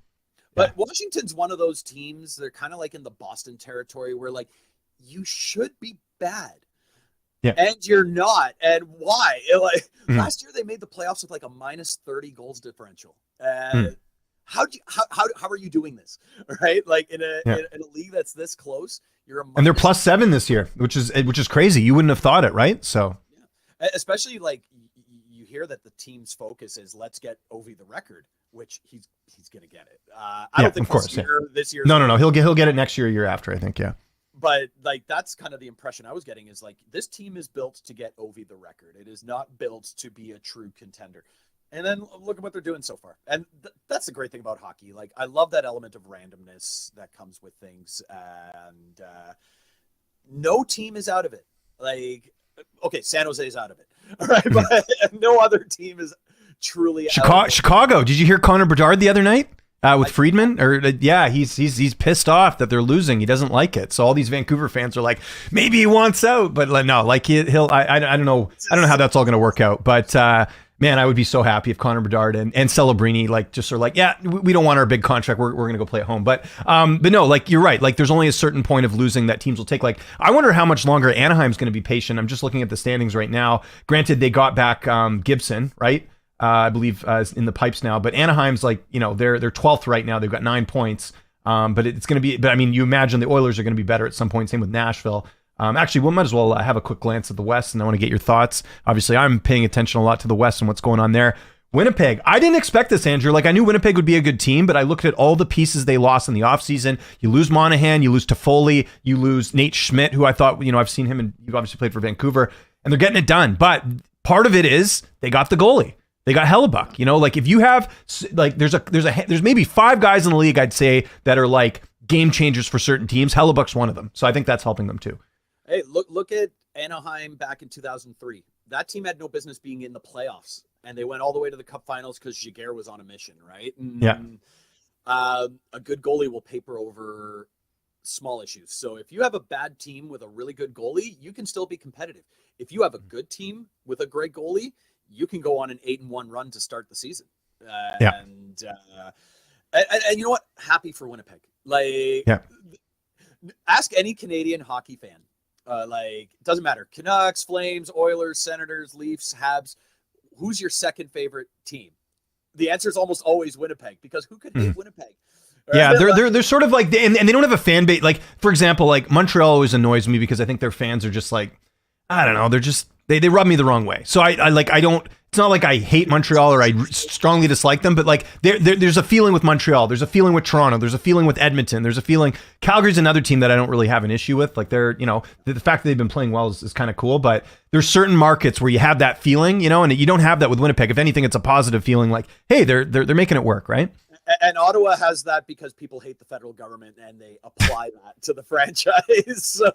but Washington's one of those teams. They're kind of like in the Boston territory where like you should be bad, and you're not. And why? Last year they made the playoffs with like a -30 goals differential. How are you doing this? Right? Like in a league that's this close, and they're +7 this year, which is crazy. You wouldn't have thought it, right? So, especially like you hear that the team's focus is let's get Ovi the record, which he's gonna get it. I don't think this year. No. He'll get it next year, year after, I think. Yeah. But like that's kind of the impression I was getting is like this team is built to get Ovi the record. It is not built to be a true contender. And then look at what they're doing so far. And that's the great thing about hockey. Like I love that element of randomness that comes with things, and no team is out of it. Like, okay, San Jose is out of it, all right, but no other team is truly out of it. Chicago. Did you hear Connor Bedard the other night with Friedman? He's pissed off that they're losing. He doesn't like it. So all these Vancouver fans are like, maybe he wants out, but no, like he'll. I don't know. I don't know how that's all going to work out, but. Man, I would be so happy if Connor Bedard and Celebrini like just are like, yeah, we don't want our big contract. We're going to go play at home. But no, like you're right. Like there's only a certain point of losing that teams will take. Like I wonder how much longer Anaheim's going to be patient. I'm just looking at the standings right now. Granted, they got back Gibson, right? I believe in the pipes now. But Anaheim's like, they're 12th right now. They've got 9 points. But it's going to be. But I mean, you imagine the Oilers are going to be better at some point. Same with Nashville. Actually, we might as well have a quick glance at the West, and I want to get your thoughts. Obviously, I'm paying attention a lot to the West and what's going on there. Winnipeg. I didn't expect this, Andrew. Like, I knew Winnipeg would be a good team, but I looked at all the pieces they lost in the offseason. You lose Monahan, you lose Toffoli, you lose Nate Schmidt, who I thought, I've seen him, and you've obviously played for Vancouver, and they're getting it done. But part of it is they got the goalie. They got Hellebuck. Like if you have, like, there's maybe 5 guys in the league, I'd say, that are like game changers for certain teams. Hellebuck's one of them. So I think that's helping them too. Hey, look at Anaheim back in 2003. That team had no business being in the playoffs, and they went all the way to the Cup Finals because Giguère was on a mission, right? And, a good goalie will paper over small issues. So if you have a bad team with a really good goalie, you can still be competitive. If you have a good team with a great goalie, you can go on an 8-1 run to start the season. And you know what? Happy for Winnipeg. Ask any Canadian hockey fan. It doesn't matter. Canucks, Flames, Oilers, Senators, Leafs, Habs. Who's your second favorite team? The answer is almost always Winnipeg, because who could hate Winnipeg? Right? Yeah, they're sort of like, and they don't have a fan base. Like, for example, like Montreal always annoys me because I think their fans are just like, I don't know, they're just, they rub me the wrong way. So I don't, it's not like I hate Montreal or I strongly dislike them, but like there's a feeling with Montreal. There's a feeling with Toronto. There's a feeling with Edmonton. There's a feeling, Calgary's another team that I don't really have an issue with. Like they're, the fact that they've been playing well is kind of cool, but there's certain markets where you have that feeling, and you don't have that with Winnipeg. If anything, it's a positive feeling like, hey, they're making it work, right? And Ottawa has that because people hate the federal government and they apply that to the franchise. So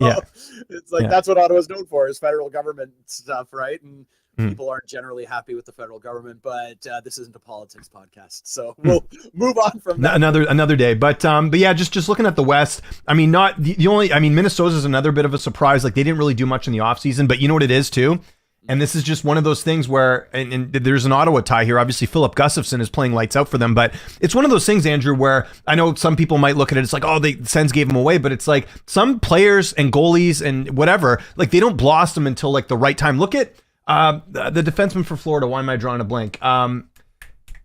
it's like, that's what Ottawa's known for, is federal government stuff, right? And people aren't generally happy with the federal government, but this isn't a politics podcast, so we'll move on from that. Another day. But yeah, just looking at the West, I mean, not the only, I mean, Minnesota's another bit of a surprise. Like they didn't really do much in the offseason, but you know what it is too? And this is just one of those things where, and there's an Ottawa tie here. Obviously, Philip Gustafson is playing lights out for them, but it's one of those things, Andrew, where I know some people might look at it, it's like, oh, the Sens gave him away, but it's like some players and goalies and whatever, like they don't blossom until like the right time. Look at the defenseman for Florida. Why am I drawing a blank? I'm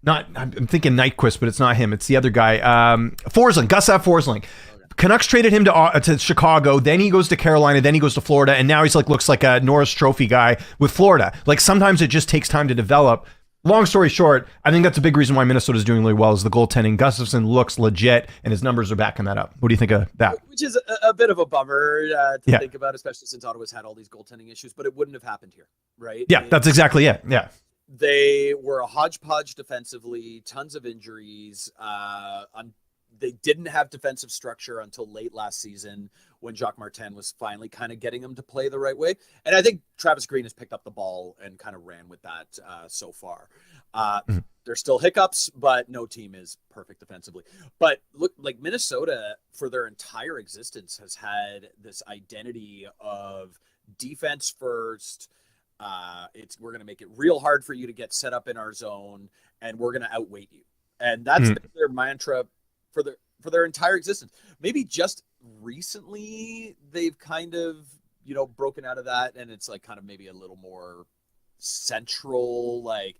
thinking Nyquist, but it's not him. It's the other guy. Forsling, Gustav Forsling. Canucks traded him to Chicago, then he goes to Carolina, then he goes to Florida, and now he's like looks like a Norris Trophy guy with Florida. Like sometimes it just takes time to develop. Long story short, I think that's a big reason why Minnesota's doing really well is the goaltending. Gustafson looks legit, and his numbers are backing that up. What do you think of that? Which is a bit of a bummer to think about, especially since Ottawa's had all these goaltending issues, but it wouldn't have happened here, right? Yeah, that's exactly it. Yeah. They were a hodgepodge defensively, tons of injuries. They didn't have defensive structure until late last season when Jacques Martin was finally kind of getting them to play the right way. And I think Travis Green has picked up the ball and kind of ran with that so far. There's still hiccups, but no team is perfect defensively. But look, like Minnesota for their entire existence has had this identity of defense first, We're going to make it real hard for you to get set up in our zone, and we're going to outweight you. And that's been their mantra for their entire existence. Maybe just recently they've kind of, broken out of that, and it's like kind of maybe a little more central. Like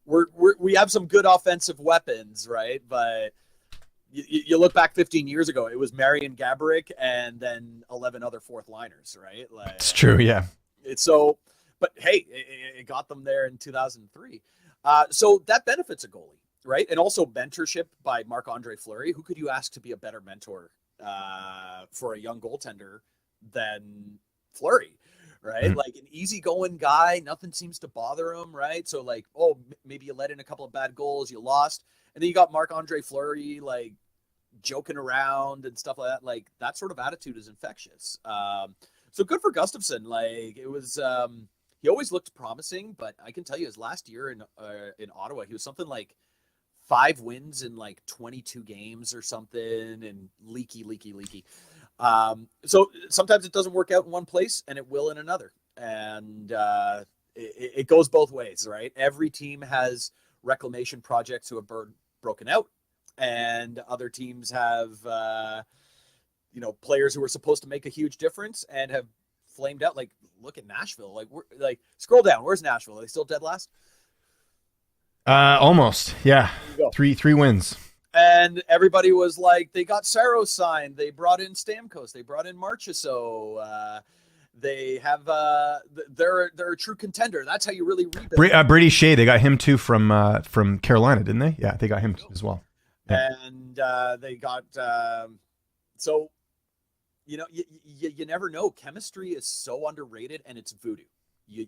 we have some good offensive weapons, right? But you look back 15 years ago, it was Marian Gaborik and then 11 other fourth liners, right? Like, it's true, yeah. But hey, it got them there in 2003. So that benefits a goalie, right? And also mentorship by Marc-Andre Fleury. Who could you ask to be a better mentor for a young goaltender than Fleury, right? Mm-hmm. Like an easygoing guy, nothing seems to bother him, right? So like, maybe you let in a couple of bad goals, you lost. And then you got Marc-Andre Fleury, like joking around and stuff like that. Like that sort of attitude is infectious. So good for Gustafsson. Like it was, he always looked promising, but I can tell you his last year in Ottawa, he was something like 5 wins in like 22 games or something, and leaky. So sometimes it doesn't work out in one place and it will in another. And it goes both ways, right? Every team has reclamation projects who have broken out, and other teams have, players who were supposed to make a huge difference and have flamed out. Like, look at Nashville. Like, scroll down. Where's Nashville? Are they still dead last? Almost. Yeah. Three wins. And everybody was like, they got Saros signed. They brought in Stamkos. They brought in Marchessault. They have they're a true contender. That's how you really rebuild. Brady Shea, they got him too from Carolina, didn't they? Yeah, they got him as well. Yeah. And they got so you never know. Chemistry is so underrated, and it's voodoo. You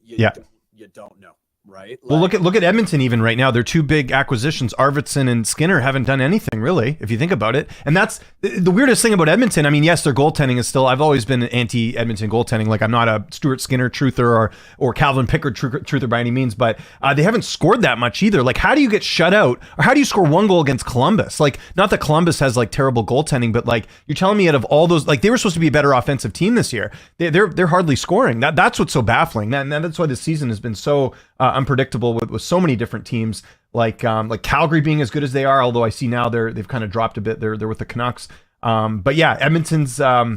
don't know. Right. Well, look at Edmonton even right now. Their 2 big acquisitions, Arvidsson and Skinner, haven't done anything really, if you think about it. And that's the weirdest thing about Edmonton. I mean, yes, their goaltending is still. I've always been anti-Edmonton goaltending. Like I'm not a Stuart Skinner truther or Calvin Pickard truther by any means, but they haven't scored that much either. Like, how do you get shut out, or how do you score 1 goal against Columbus? Like, not that Columbus has like terrible goaltending, but like you're telling me out of all those, like they were supposed to be a better offensive team this year. They're hardly scoring. That's what's so baffling. That's why this season has been so unpredictable with so many different teams, like Calgary being as good as they are, although I see now they've kind of dropped a bit. They're with the Canucks. But yeah, Edmonton's I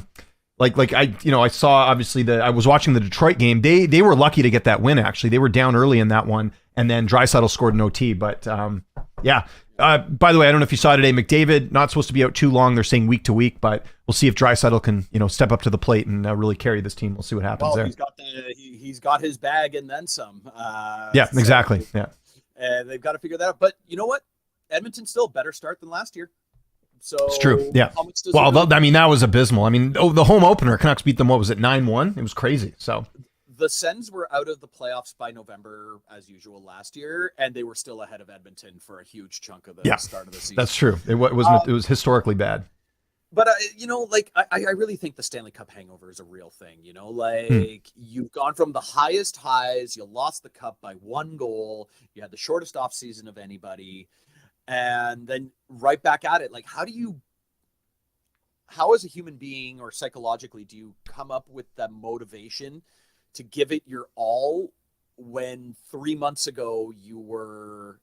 saw obviously I was watching the Detroit game. They were lucky to get that win. Actually, they were down early in that one, and then Draisaitl scored an OT. But yeah. By the way, I don't know if you saw today, McDavid not supposed to be out too long. They're saying week to week, but we'll see if Draisaitl can step up to the plate and really carry this team. We'll see what happens there. He's got his bag and then some. Yeah, exactly. Yeah, and they've got to figure that out. But you know what? Edmonton's still a better start than last year. So it's true. Yeah. Well, that was abysmal. I mean, the home opener, Canucks beat them. What was it, 9-1? It was crazy. So. The Sens were out of the playoffs by November, as usual, last year, and they were still ahead of Edmonton for a huge chunk of the start of the season. That's true. It was historically bad. But, I really think the Stanley Cup hangover is a real thing. You've gone from the highest highs, you lost the cup by 1 goal, you had the shortest offseason of anybody, and then right back at it. Like, how as a human being or psychologically do you come up with the motivation to give it your all when 3 months ago you were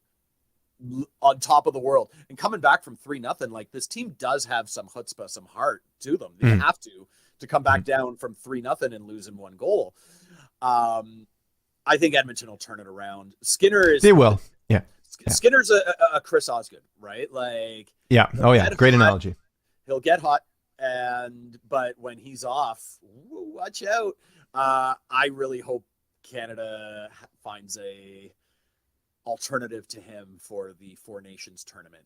on top of the world? And coming back from 3-0, like this team does have some chutzpah, some heart to them. They have to come back down from 3-0 and lose in 1 goal. I think Edmonton will turn it around. They will. Yeah. Skinner's a Chris Osgood, right? Like, yeah. Oh yeah. Great analogy. He'll get hot. But when he's off, watch out. I really hope Canada finds a alternative to him for the Four Nations tournament.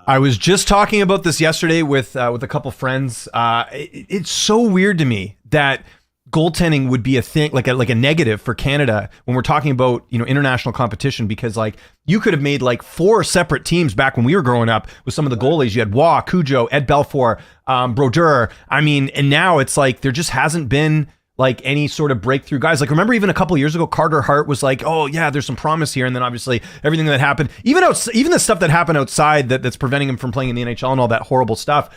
I was just talking about this yesterday with a couple friends. It's so weird to me that goaltending would be a thing, like a negative for Canada when we're talking about international competition, because like you could have made like 4 separate teams back when we were growing up with some of the goalies. You had Waugh, Cujo, Ed Belfour, Brodeur. I mean, and now it's like there just hasn't been like any sort of breakthrough guys. Like remember even a couple of years ago, Carter Hart was like, oh yeah, there's some promise here. And then obviously everything that happened, even the stuff that happened outside that's preventing him from playing in the NHL and all that horrible stuff.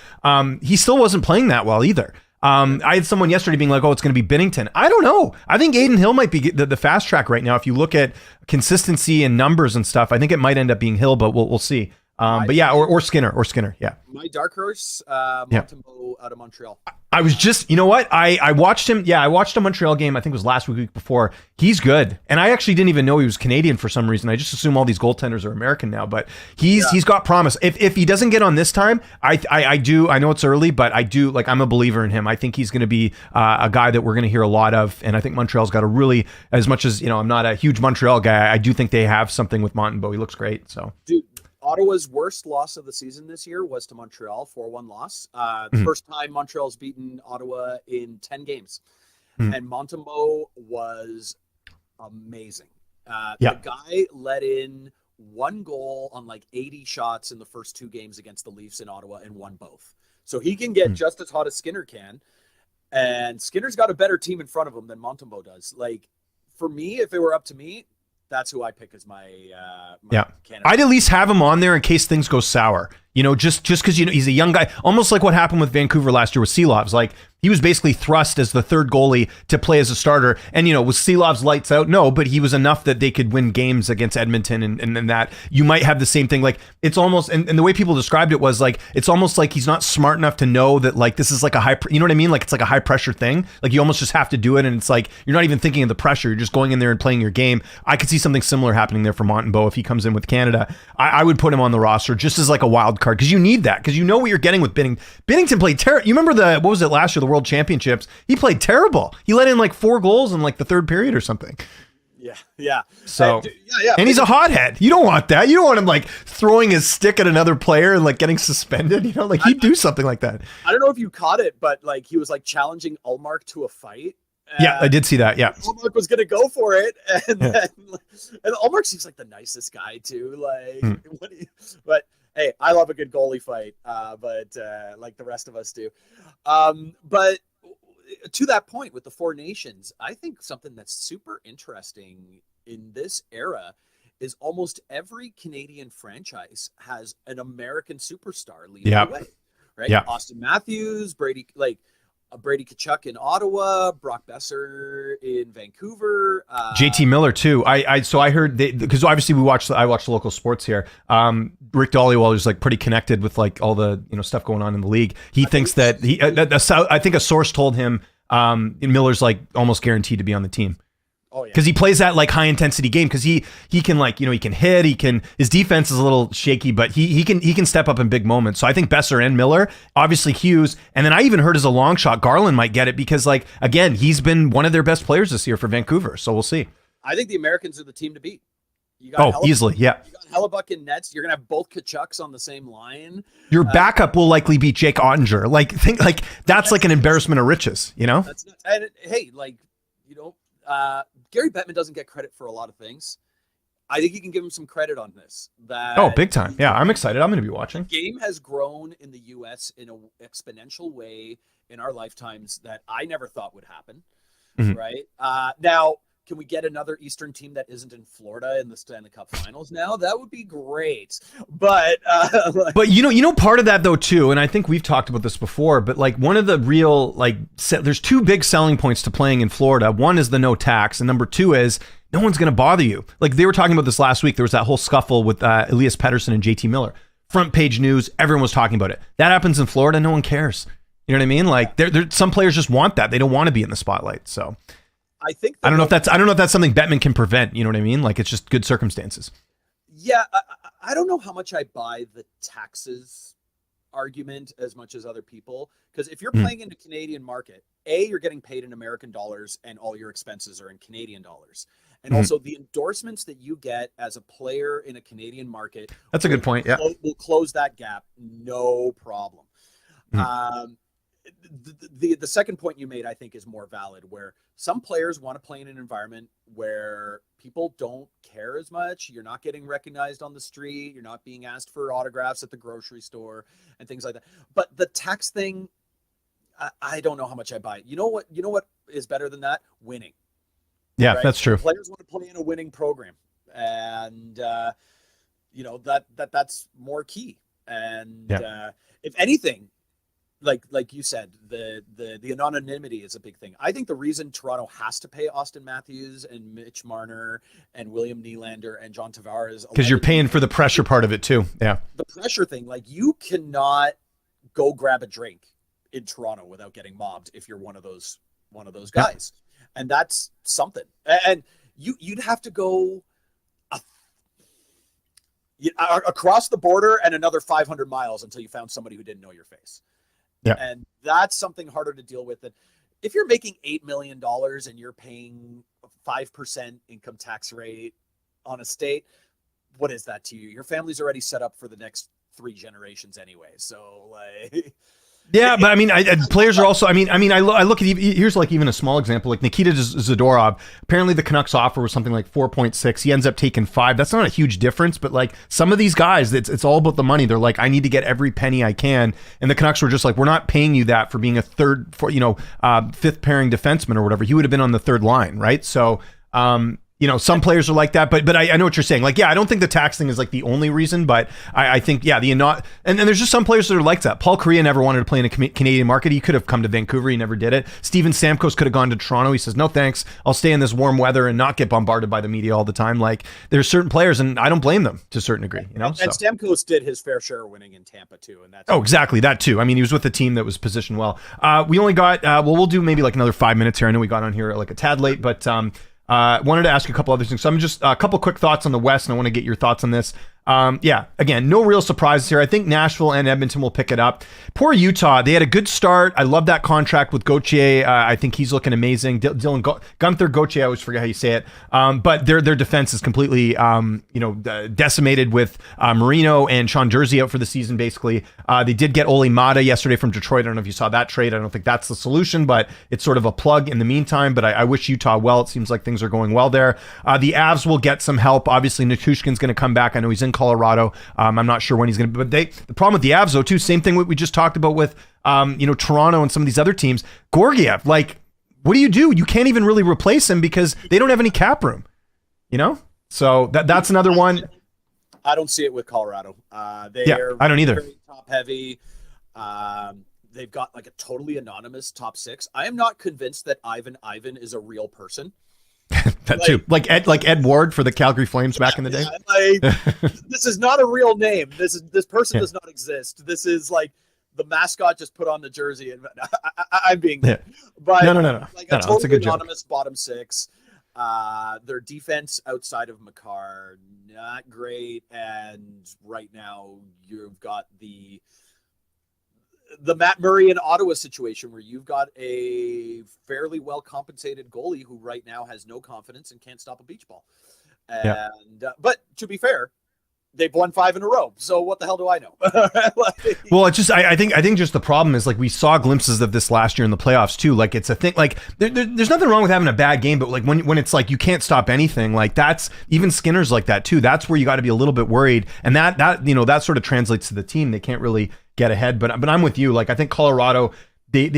He still wasn't playing that well either. I had someone yesterday being like, "Oh, it's going to be Binnington." I don't know. I think Aiden Hill might be the fast track right now. If you look at consistency and numbers and stuff, I think it might end up being Hill, but we'll see. But yeah, or Skinner. Yeah. My dark horse, Montembeault out of Montreal. I was just, you know what? I watched him. Yeah, I watched a Montreal game. I think it was last week before. He's good, and I actually didn't even know he was Canadian for some reason. I just assume all these goaltenders are American now. But he's got promise. If he doesn't get on this time, I do. I know it's early, but I do. Like, I'm a believer in him. I think he's going to be a guy that we're going to hear a lot of. And I think Montreal's got a really, as much as I'm not a huge Montreal guy, I do think they have something with Montembeault. He looks great. So, dude. Ottawa's worst loss of the season this year was to Montreal, 4-1 loss. First time Montreal's beaten Ottawa in 10 games. And Montembeault was amazing. The guy let in one goal on like 80 shots in the first 2 games against the Leafs in Ottawa and won both. So he can get just as hot as Skinner can. And Skinner's got a better team in front of him than Montembeault does. Like, for me, if it were up to me, that's who I pick as my candidate. I'd at least have him on there in case things go sour. Just because he's a young guy, almost like what happened with Vancouver last year with Seelovs. Like, he was basically thrust as the third goalie to play as a starter. And was Seelovs lights out? No, but he was enough that they could win games against Edmonton, and that you might have the same thing. Like, it's almost, and the way people described it was like, it's almost like he's not smart enough to know that, like, this is like a high, you know what I mean? Like, it's like a high pressure thing. Like, you almost just have to do it, and it's like you're not even thinking of the pressure. You're just going in there and playing your game. I could see something similar happening there for Montembeault if he comes in with Canada. I would put him on the roster just as like a wild card, because you need that, because you know what you're getting with Binnington. Binnington played terrible. You remember what was it last year, the World Championships? He played terrible. He let in like 4 goals in like the third period or something. Yeah. So, and he's a hothead. You don't want that. You don't want him like throwing his stick at another player and like getting suspended. Like, he'd do something like that. I don't know if you caught it, but like, he was like challenging Ullmark to a fight. Yeah, I did see that. Yeah, Ullmark was gonna go for it, and Ullmark seems like the nicest guy too. Like, but hey, I love a good goalie fight, but like the rest of us do. But to that point with the 4 nations, I think something that's super interesting in this era is almost every Canadian franchise has an American superstar leading the way, right? Yeah. Austin Matthews, Brady Tkachuk in Ottawa, Brock Besser in Vancouver, JT Miller too. I heard because obviously I watch the local sports here. Rick Dollywall is like pretty connected with like all the stuff going on in the league. He thinks that I think a source told him Miller's like almost guaranteed to be on the team. Oh yeah, because he plays that like high intensity game, because he can like he can hit, his defense is a little shaky, but he can step up in big moments. So I think Besser and Miller, obviously Hughes, and then I even heard as a long shot Garland might get it, because like again he's been one of their best players this year for Vancouver. So we'll see. I think the Americans are the team to beat. You got easily, yeah. You got Hellebuck in nets. You're gonna have both Tkachuks on the same line. Your backup will likely be Jake Ottinger. Like that's like an embarrassment of riches. That's nuts. And hey, like Gary Bettman doesn't get credit for a lot of things. I think you can give him some credit on this. Big time. Yeah, I'm excited. I'm going to be watching. The game has grown in the U.S. in an exponential way in our lifetimes that I never thought would happen. Right? Now, can we get another Eastern team that isn't in Florida in the Stanley Cup Finals now? That would be great. But part of that though too, and I think we've talked about this before, but like one of the real there's 2 big selling points to playing in Florida. One is the no tax, and number 2 is no one's going to bother you. Like, they were talking about this last week. There was that whole scuffle with Elias Pettersson and JT Miller. Front page news, everyone was talking about it. That happens in Florida, no one cares. You know what I mean? Like, some players just want that. They don't want to be in the spotlight. So I don't know if that's something Bettman can prevent. You know what I mean? Like, it's just good circumstances. Yeah, I don't know how much I buy the taxes argument as much as other people, because if you're playing in the Canadian market, you're getting paid in American dollars and all your expenses are in Canadian dollars, and also the endorsements that you get as a player in a Canadian market. That's a good point. Yeah, we'll close that gap, no problem. The second point you made, I think, is more valid, where some players want to play in an environment where people don't care as much. You're not getting recognized on the street. You're not being asked for autographs at the grocery store and things like that. But the tax thing, I don't know how much I buy it. You know what is better than that? Winning. Yeah, right? That's true. Players want to play in a winning program, and that's more key. And if anything, like you said, the anonymity is a big thing. I think the reason Toronto has to pay Austin Matthews and Mitch Marner and William Nylander and John Tavares, because you're paying for the pressure part of it too. Yeah, the pressure thing. Like, you cannot go grab a drink in Toronto without getting mobbed if you're one of those guys, and that's something. And you'd have to go across the border and another 500 miles until you found somebody who didn't know your face. Yeah. And that's something harder to deal with. That if you're making $8 million and you're paying 5% income tax rate on a state, what is that to you? Your family's already set up for the next 3 generations anyway. So, like, yeah, but I mean, players are also. I mean, I look at, here's like even a small example, like Nikita Zadorov. Apparently, the Canucks offer was something like 4.6. He ends up taking 5. That's not a huge difference, but like some of these guys, it's all about the money. They're like, I need to get every penny I can, and the Canucks were just like, we're not paying you that for being a fifth pairing defenseman or whatever. He would have been on the third line, right? So, some players are like that, but I know what you're saying. Like, yeah, I don't think the tax thing is like the only reason, but I think, yeah, and there's just some players that are like that. Paul Kariya never wanted to play in a Canadian market. He could have come to Vancouver. He never did it. Steven Stamkos could have gone to Toronto. He says, no, thanks. I'll stay in this warm weather and not get bombarded by the media all the time. Like, there's certain players, and I don't blame them to a certain degree, And Stamkos did his fair share of winning in Tampa too. And that's exactly that too. I mean, he was with a team that was positioned well. We only got, we'll do maybe like another 5 minutes here. I know we got on here like a tad late, but wanted to ask you a couple other things. So I'm just a couple quick thoughts on the West, and I want to get your thoughts on this. Again, no real surprises here. I think Nashville and Edmonton will pick it up. Poor Utah. They had a good start. I love that contract with Gauthier. I think he's looking amazing. Gunther Gauthier, I always forget how you say it. But their defense is completely, decimated with Marino and Sean Jersey out for the season, basically. They did get Ole Mata yesterday from Detroit. I don't know if you saw that trade. I don't think that's the solution, but it's sort of a plug in the meantime. But I wish Utah well. It seems like things are going well there. The Avs will get some help. Obviously, Nichushkin's going to come back. I know he's in Colorado. I'm not sure when he's going to, but the problem with the Avs though too, same thing we just talked about with, Toronto and some of these other teams. Georgiev, like, what do? You can't even really replace him because they don't have any cap room, So that's another one. I don't see it with Colorado. I don't either. Very top heavy. They've got like a totally anonymous top 6. I am not convinced that Ivan is a real person. That too, like Ed Ward for the Calgary Flames back in the day. This is not a real name. This person does not exist. This is like the mascot just put on the jersey, and I'm being, but no. Like a totally anonymous bottom 6. Their defense outside of Makar, not great, and right now you've got the Matt Murray in Ottawa situation where you've got a fairly well compensated goalie who right now has no confidence and can't stop a beach ball. And but to be fair, they've won 5 in a row. So what the hell do I know? Well, it's just I think just the problem is, like, we saw glimpses of this last year in the playoffs too. Like, it's a thing. Like, there's nothing wrong with having a bad game, but like when it's like you can't stop anything, like that's even Skinner's like that too. That's where you got to be a little bit worried, and that sort of translates to the team. They can't really get ahead. But I'm with you. Like, I think Colorado, they're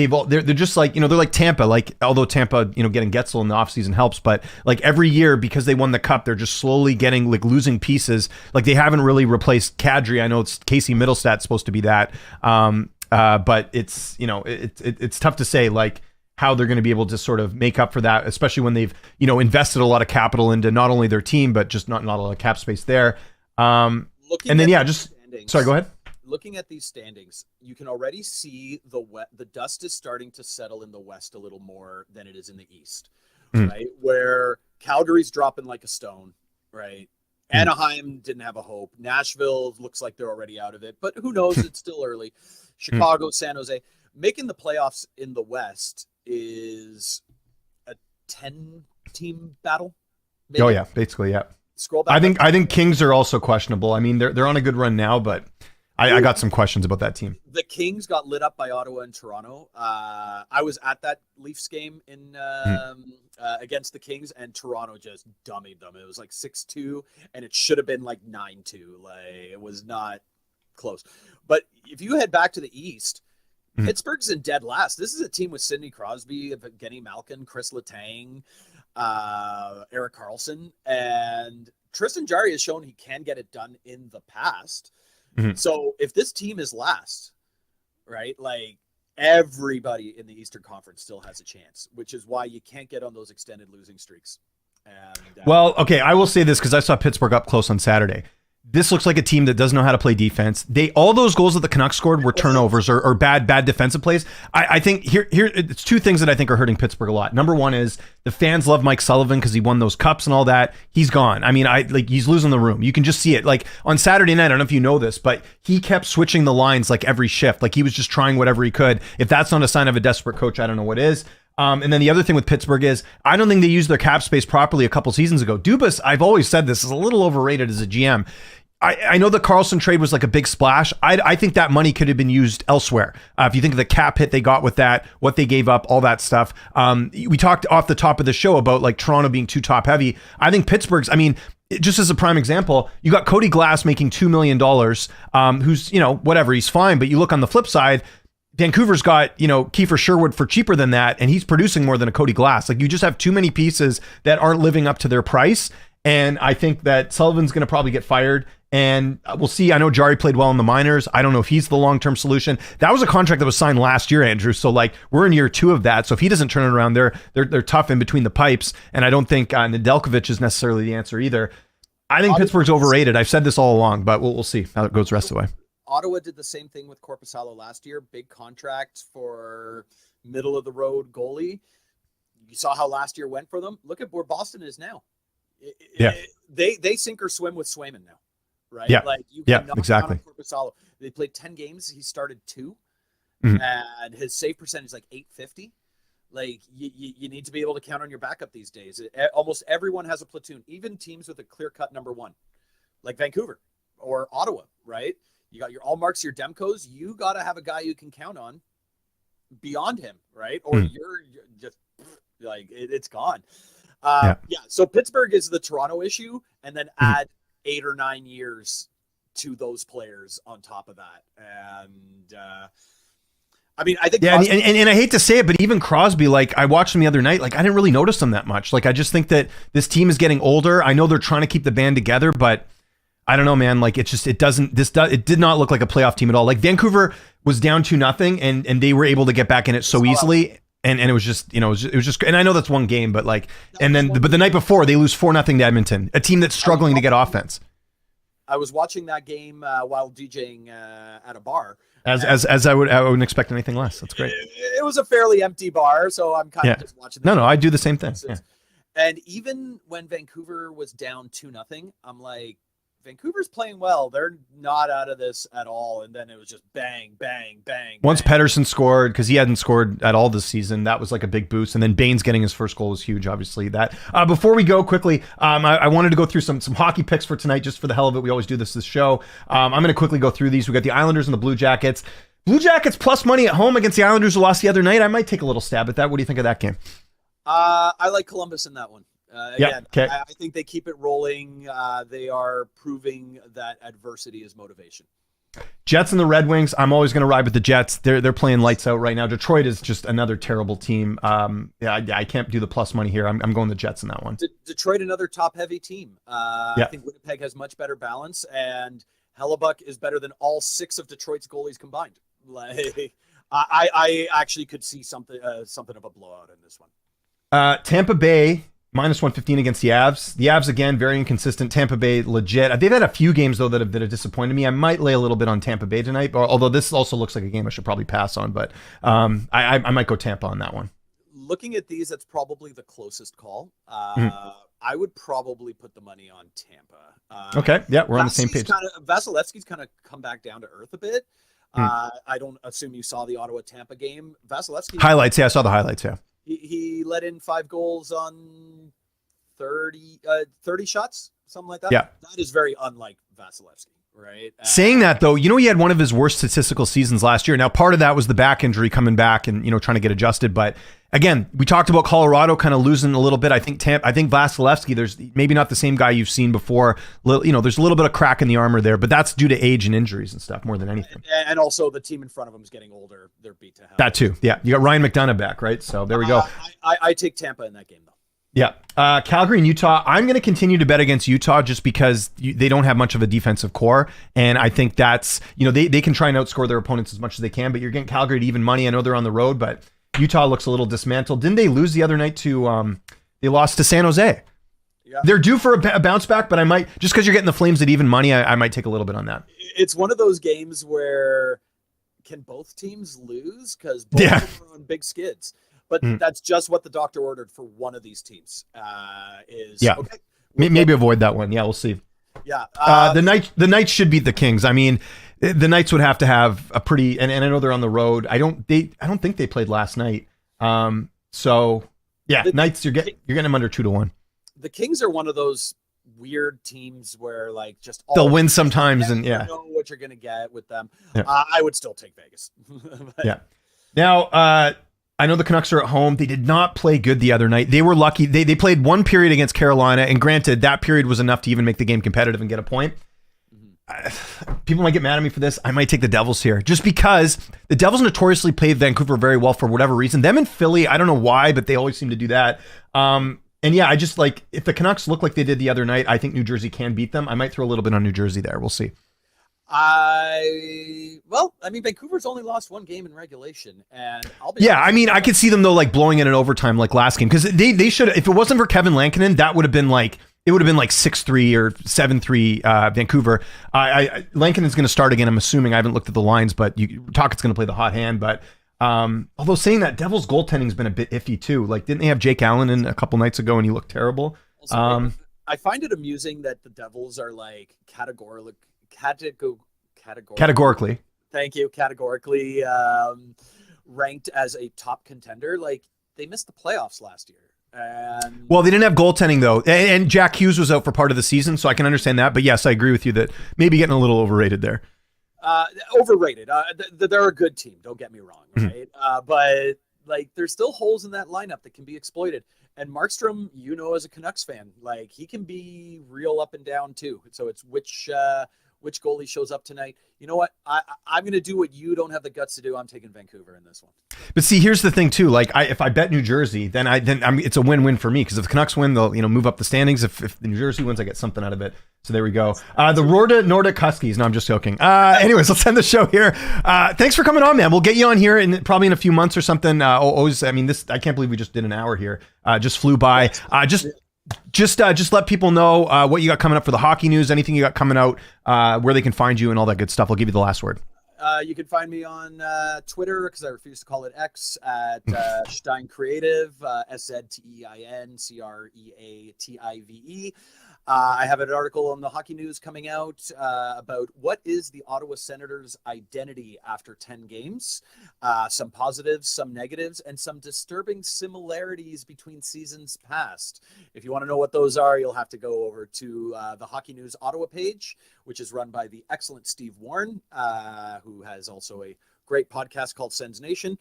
just like, they're like Tampa. Like, although Tampa, getting Getzel in the offseason helps, but like every year, because they won the cup, they're just slowly getting, like, losing pieces. Like, they haven't really replaced Kadri. I know it's Casey Middlestat's supposed to be that. But it's, it's tough to say, like, how they're going to be able to sort of make up for that, especially when they've, invested a lot of capital into not only their team, but just not a lot of cap space there. Sorry, go ahead. Looking at these standings, you can already see the dust is starting to settle in the West a little more than it is in the East, right? Where Calgary's dropping like a stone, right? Anaheim didn't have a hope. Nashville looks like they're already out of it, but who knows? It's still early. Chicago, San Jose. Making the playoffs in the West is a 10-team battle. Maybe. Oh yeah, basically, yeah. Scroll back. I think Kings are also questionable. I mean, they're on a good run now, but I got some questions about that team. The Kings got lit up by Ottawa and Toronto. I was at that Leafs game in against the Kings, and Toronto just dummied them. It was like 6-2, and it should have been like 9-2. Like, it was not close. But if you head back to the East, Pittsburgh's in dead last. This is a team with Sidney Crosby, Evgeny Malkin, Chris Letang, Erik Karlsson, and Tristan Jarry has shown he can get it done in the past. So if this team is last, right, like, everybody in the Eastern Conference still has a chance, which is why you can't get on those extended losing streaks. And, well, okay, I will say this because I saw Pittsburgh up close on Saturday. This looks like a team that doesn't know how to play defense. All those goals that the Canucks scored were turnovers or bad defensive plays. I think here it's two things that I think are hurting Pittsburgh a lot. Number one is the fans love Mike Sullivan because he won those cups and all that. He's gone. I mean, he's losing the room. You can just see it. Like on Saturday night, I don't know if you know this, but he kept switching the lines like every shift. Like he was just trying whatever he could. If that's not a sign of a desperate coach, I don't know what is. And then the other thing with Pittsburgh is I don't think they used their cap space properly a couple seasons ago. Dubas, I've always said this, is a little overrated as a GM. I know the Carlson trade was like a big splash. I think that money could have been used elsewhere. If you think of the cap hit they got with that, what they gave up, all that stuff. We talked off the top of the show about like Toronto being too top heavy. I think Pittsburgh's, just as a prime example, you got Cody Glass making $2 million, who's, whatever, he's fine. But you look on the flip side, Vancouver's got, Kiefer Sherwood for cheaper than that, and he's producing more than a Cody Glass. Like you just have too many pieces that aren't living up to their price. And I think that Sullivan's going to probably get fired. And we'll see. I know Jari played well in the minors. I don't know if he's the long-term solution. That was a contract that was signed last year, Andrew. So like we're in year 2 of that. So if he doesn't turn it around, they're tough in between the pipes. And I don't think Nedeljkovic is necessarily the answer either. I think Pittsburgh's overrated. I've said this all along, but we'll see how it goes the rest of the way. Ottawa did the same thing with Korpisalo last year. Big contract for middle of the road goalie. You saw how last year went for them. Look at where Boston is now. They sink or swim with Swayman now. Right? Yeah. Like you can exactly. They played 10 games. He started 2, mm-hmm. and his save percentage is like .850. Like you need to be able to count on your backup these days. Almost everyone has a platoon, even teams with a clear-cut number 1, like Vancouver or Ottawa. Right? You got your Allmarks, your Demkos. You got to have a guy you can count on beyond him, right? Or you're just like it's gone. So Pittsburgh is the Toronto issue, and then add 8 or 9 years to those players on top of that. And I think Crosby, and I hate to say it, but even Crosby, like I watched him the other night, like I didn't really notice him that much. Like I just think that this team is getting older. I know they're trying to keep the band together, but I don't know, man. Like it did not look like a playoff team at all. Like Vancouver was down 2-0 and they were able to get back in it so easily. And it was just, it was just, and I know that's one game, but like, but the night before they lose 4-0 to Edmonton, a team that's struggling to get offense. I was watching that game while DJing at a bar. As I wouldn't expect anything less. That's great. It was a fairly empty bar, so I'm kind of just watching. No, I do the same thing. Yeah. And even when Vancouver was down 2-0, I'm like, Vancouver's playing well. They're not out of this at all. And then it was just bang, bang, bang. Once Pettersson scored, because he hadn't scored at all this season, that was like a big boost. And then Baines getting his first goal was huge, obviously. That before we go quickly, I wanted to go through some hockey picks for tonight, just for the hell of it. We always do this show. I'm going to quickly go through these. We got the Islanders and the Blue Jackets. Blue Jackets plus money at home against the Islanders who lost the other night. I might take a little stab at that. What do you think of that game? I like Columbus in that one. Okay. I think they keep it rolling. They are proving that adversity is motivation. Jets and the Red Wings. I'm always going to ride with the Jets. They're playing lights out right now. Detroit is just another terrible team. I can't do the plus money here. I'm going the Jets in that one. Detroit, another top-heavy team. I think Winnipeg has much better balance, and Hellebuck is better than all 6 of Detroit's goalies combined. Like, I actually could see something of a blowout in this one. Tampa Bay. Minus 115 against the Avs. The Avs, again, very inconsistent. Tampa Bay, legit. They've had a few games, though, that have disappointed me. I might lay a little bit on Tampa Bay tonight, although this also looks like a game I should probably pass on. But I might go Tampa on that one. Looking at these, that's probably the closest call. I would probably put the money on Tampa. Okay, yeah, we're on the same page. Vasilevsky's kind of come back down to earth a bit. I don't assume you saw the Ottawa-Tampa game. Vasilevsky... Highlights, yeah, I saw the highlights, yeah. He let in 5 goals on 30 shots, something like that. Yeah. That is very unlike Vasilevsky, right? Saying that, though, he had one of his worst statistical seasons last year. Now, part of that was the back injury coming back and, trying to get adjusted. But again, we talked about Colorado kind of losing a little bit. I think Vasilevsky, there's maybe not the same guy you've seen before. There's a little bit of crack in the armor there, but that's due to age and injuries and stuff more than anything. And also the team in front of him is getting older. They're beat to hell. That too. Yeah. You got Ryan McDonough back, right? So there we go. I take Tampa in that game, though. Yeah. Calgary and Utah. I'm going to continue to bet against Utah just because they don't have much of a defensive core. And I think that's, they can try and outscore their opponents as much as they can, but you're getting Calgary to even money. I know they're on the road, but Utah looks a little dismantled. Didn't they lose the other night to, they lost to San Jose? Yeah. They're due for a bounce back, but I might, just because you're getting the Flames at even money, I might take a little bit on that. It's one of those games where can both teams lose? Because both are on big skids. But that's just what the doctor ordered for one of these teams. Okay, maybe avoid that one. Yeah, we'll see. Yeah, the Knights should beat the Kings. I mean, the Knights would have to have a pretty, and I know they're on the road. I don't think they played last night. So yeah, Knights, you're getting them under 2-1. The Kings are one of those weird teams where like just they'll win sometimes, and you know what you're gonna get with them. Yeah. I would still take Vegas. Yeah. Now, I know the Canucks are at home. They did not play good the other night. They were lucky. They played one period against Carolina, and granted, that period was enough to even make the game competitive and get a point. People might get mad at me for this. I might take the Devils here, just because the Devils notoriously played Vancouver very well for whatever reason. Them and Philly, I don't know why, but they always seem to do that. And yeah, I just like, if the Canucks look like they did the other night, I think New Jersey can beat them. I might throw a little bit on New Jersey there. We'll see. Vancouver's only lost one game in regulation, and I could see them though, like blowing it in overtime like last game, because they should. If it wasn't for Kevin Lankinen, that would have been like 6-3 or 7-3 Vancouver. Lankinen's going to start again. I'm assuming. I haven't looked at the lines, but Tocchet's going to play the hot hand. But although saying that, Devils goaltending's been a bit iffy too. Like, didn't they have Jake Allen in a couple nights ago and he looked terrible? Also, I find it amusing that the Devils are like categorically. Thank you. Categorically ranked as a top contender. Like, they missed the playoffs last year. Well, they didn't have goaltending though, and Jack Hughes was out for part of the season, so I can understand that. But yes, I agree with you that maybe getting a little overrated there. Overrated. They're a good team. Don't get me wrong, right? But like, there's still holes in that lineup that can be exploited. And Markstrom, as a Canucks fan, like, he can be real up and down too. So it's which goalie shows up tonight. You know what? I'm going to do what you don't have the guts to do. I'm taking Vancouver in this one. But see, here's the thing too. Like, if I bet New Jersey, then it's a win-win for me, because if the Canucks win, they'll move up the standings. If the New Jersey wins, I get something out of it. So there we go. The Nordic Huskies. No, I'm just joking. Anyways, let's end the show here. Thanks for coming on, man. We'll get you on here probably in a few months or something. I can't believe we just did an hour here. Just flew by. Just let people know what you got coming up for the hockey news, anything you got coming out, where they can find you and all that good stuff. I'll give you the last word. You can find me on Twitter, because I refuse to call it X, at Sztein Creative, SZTEIN CREATIVE. I have an article on the hockey news coming out about what is the Ottawa Senators' identity after 10 games. Some positives, some negatives, and some disturbing similarities between seasons past. If you want to know what those are, you'll have to go over to the Hockey News Ottawa page, which is run by the excellent Steve Warren, who has also a great podcast called Sens Nation.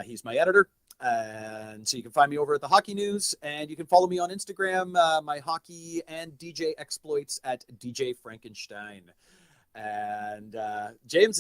He's my editor. And so you can find me over at the Hockey News, and you can follow me on Instagram, my hockey and DJ exploits at DJ Frankenstein. And James,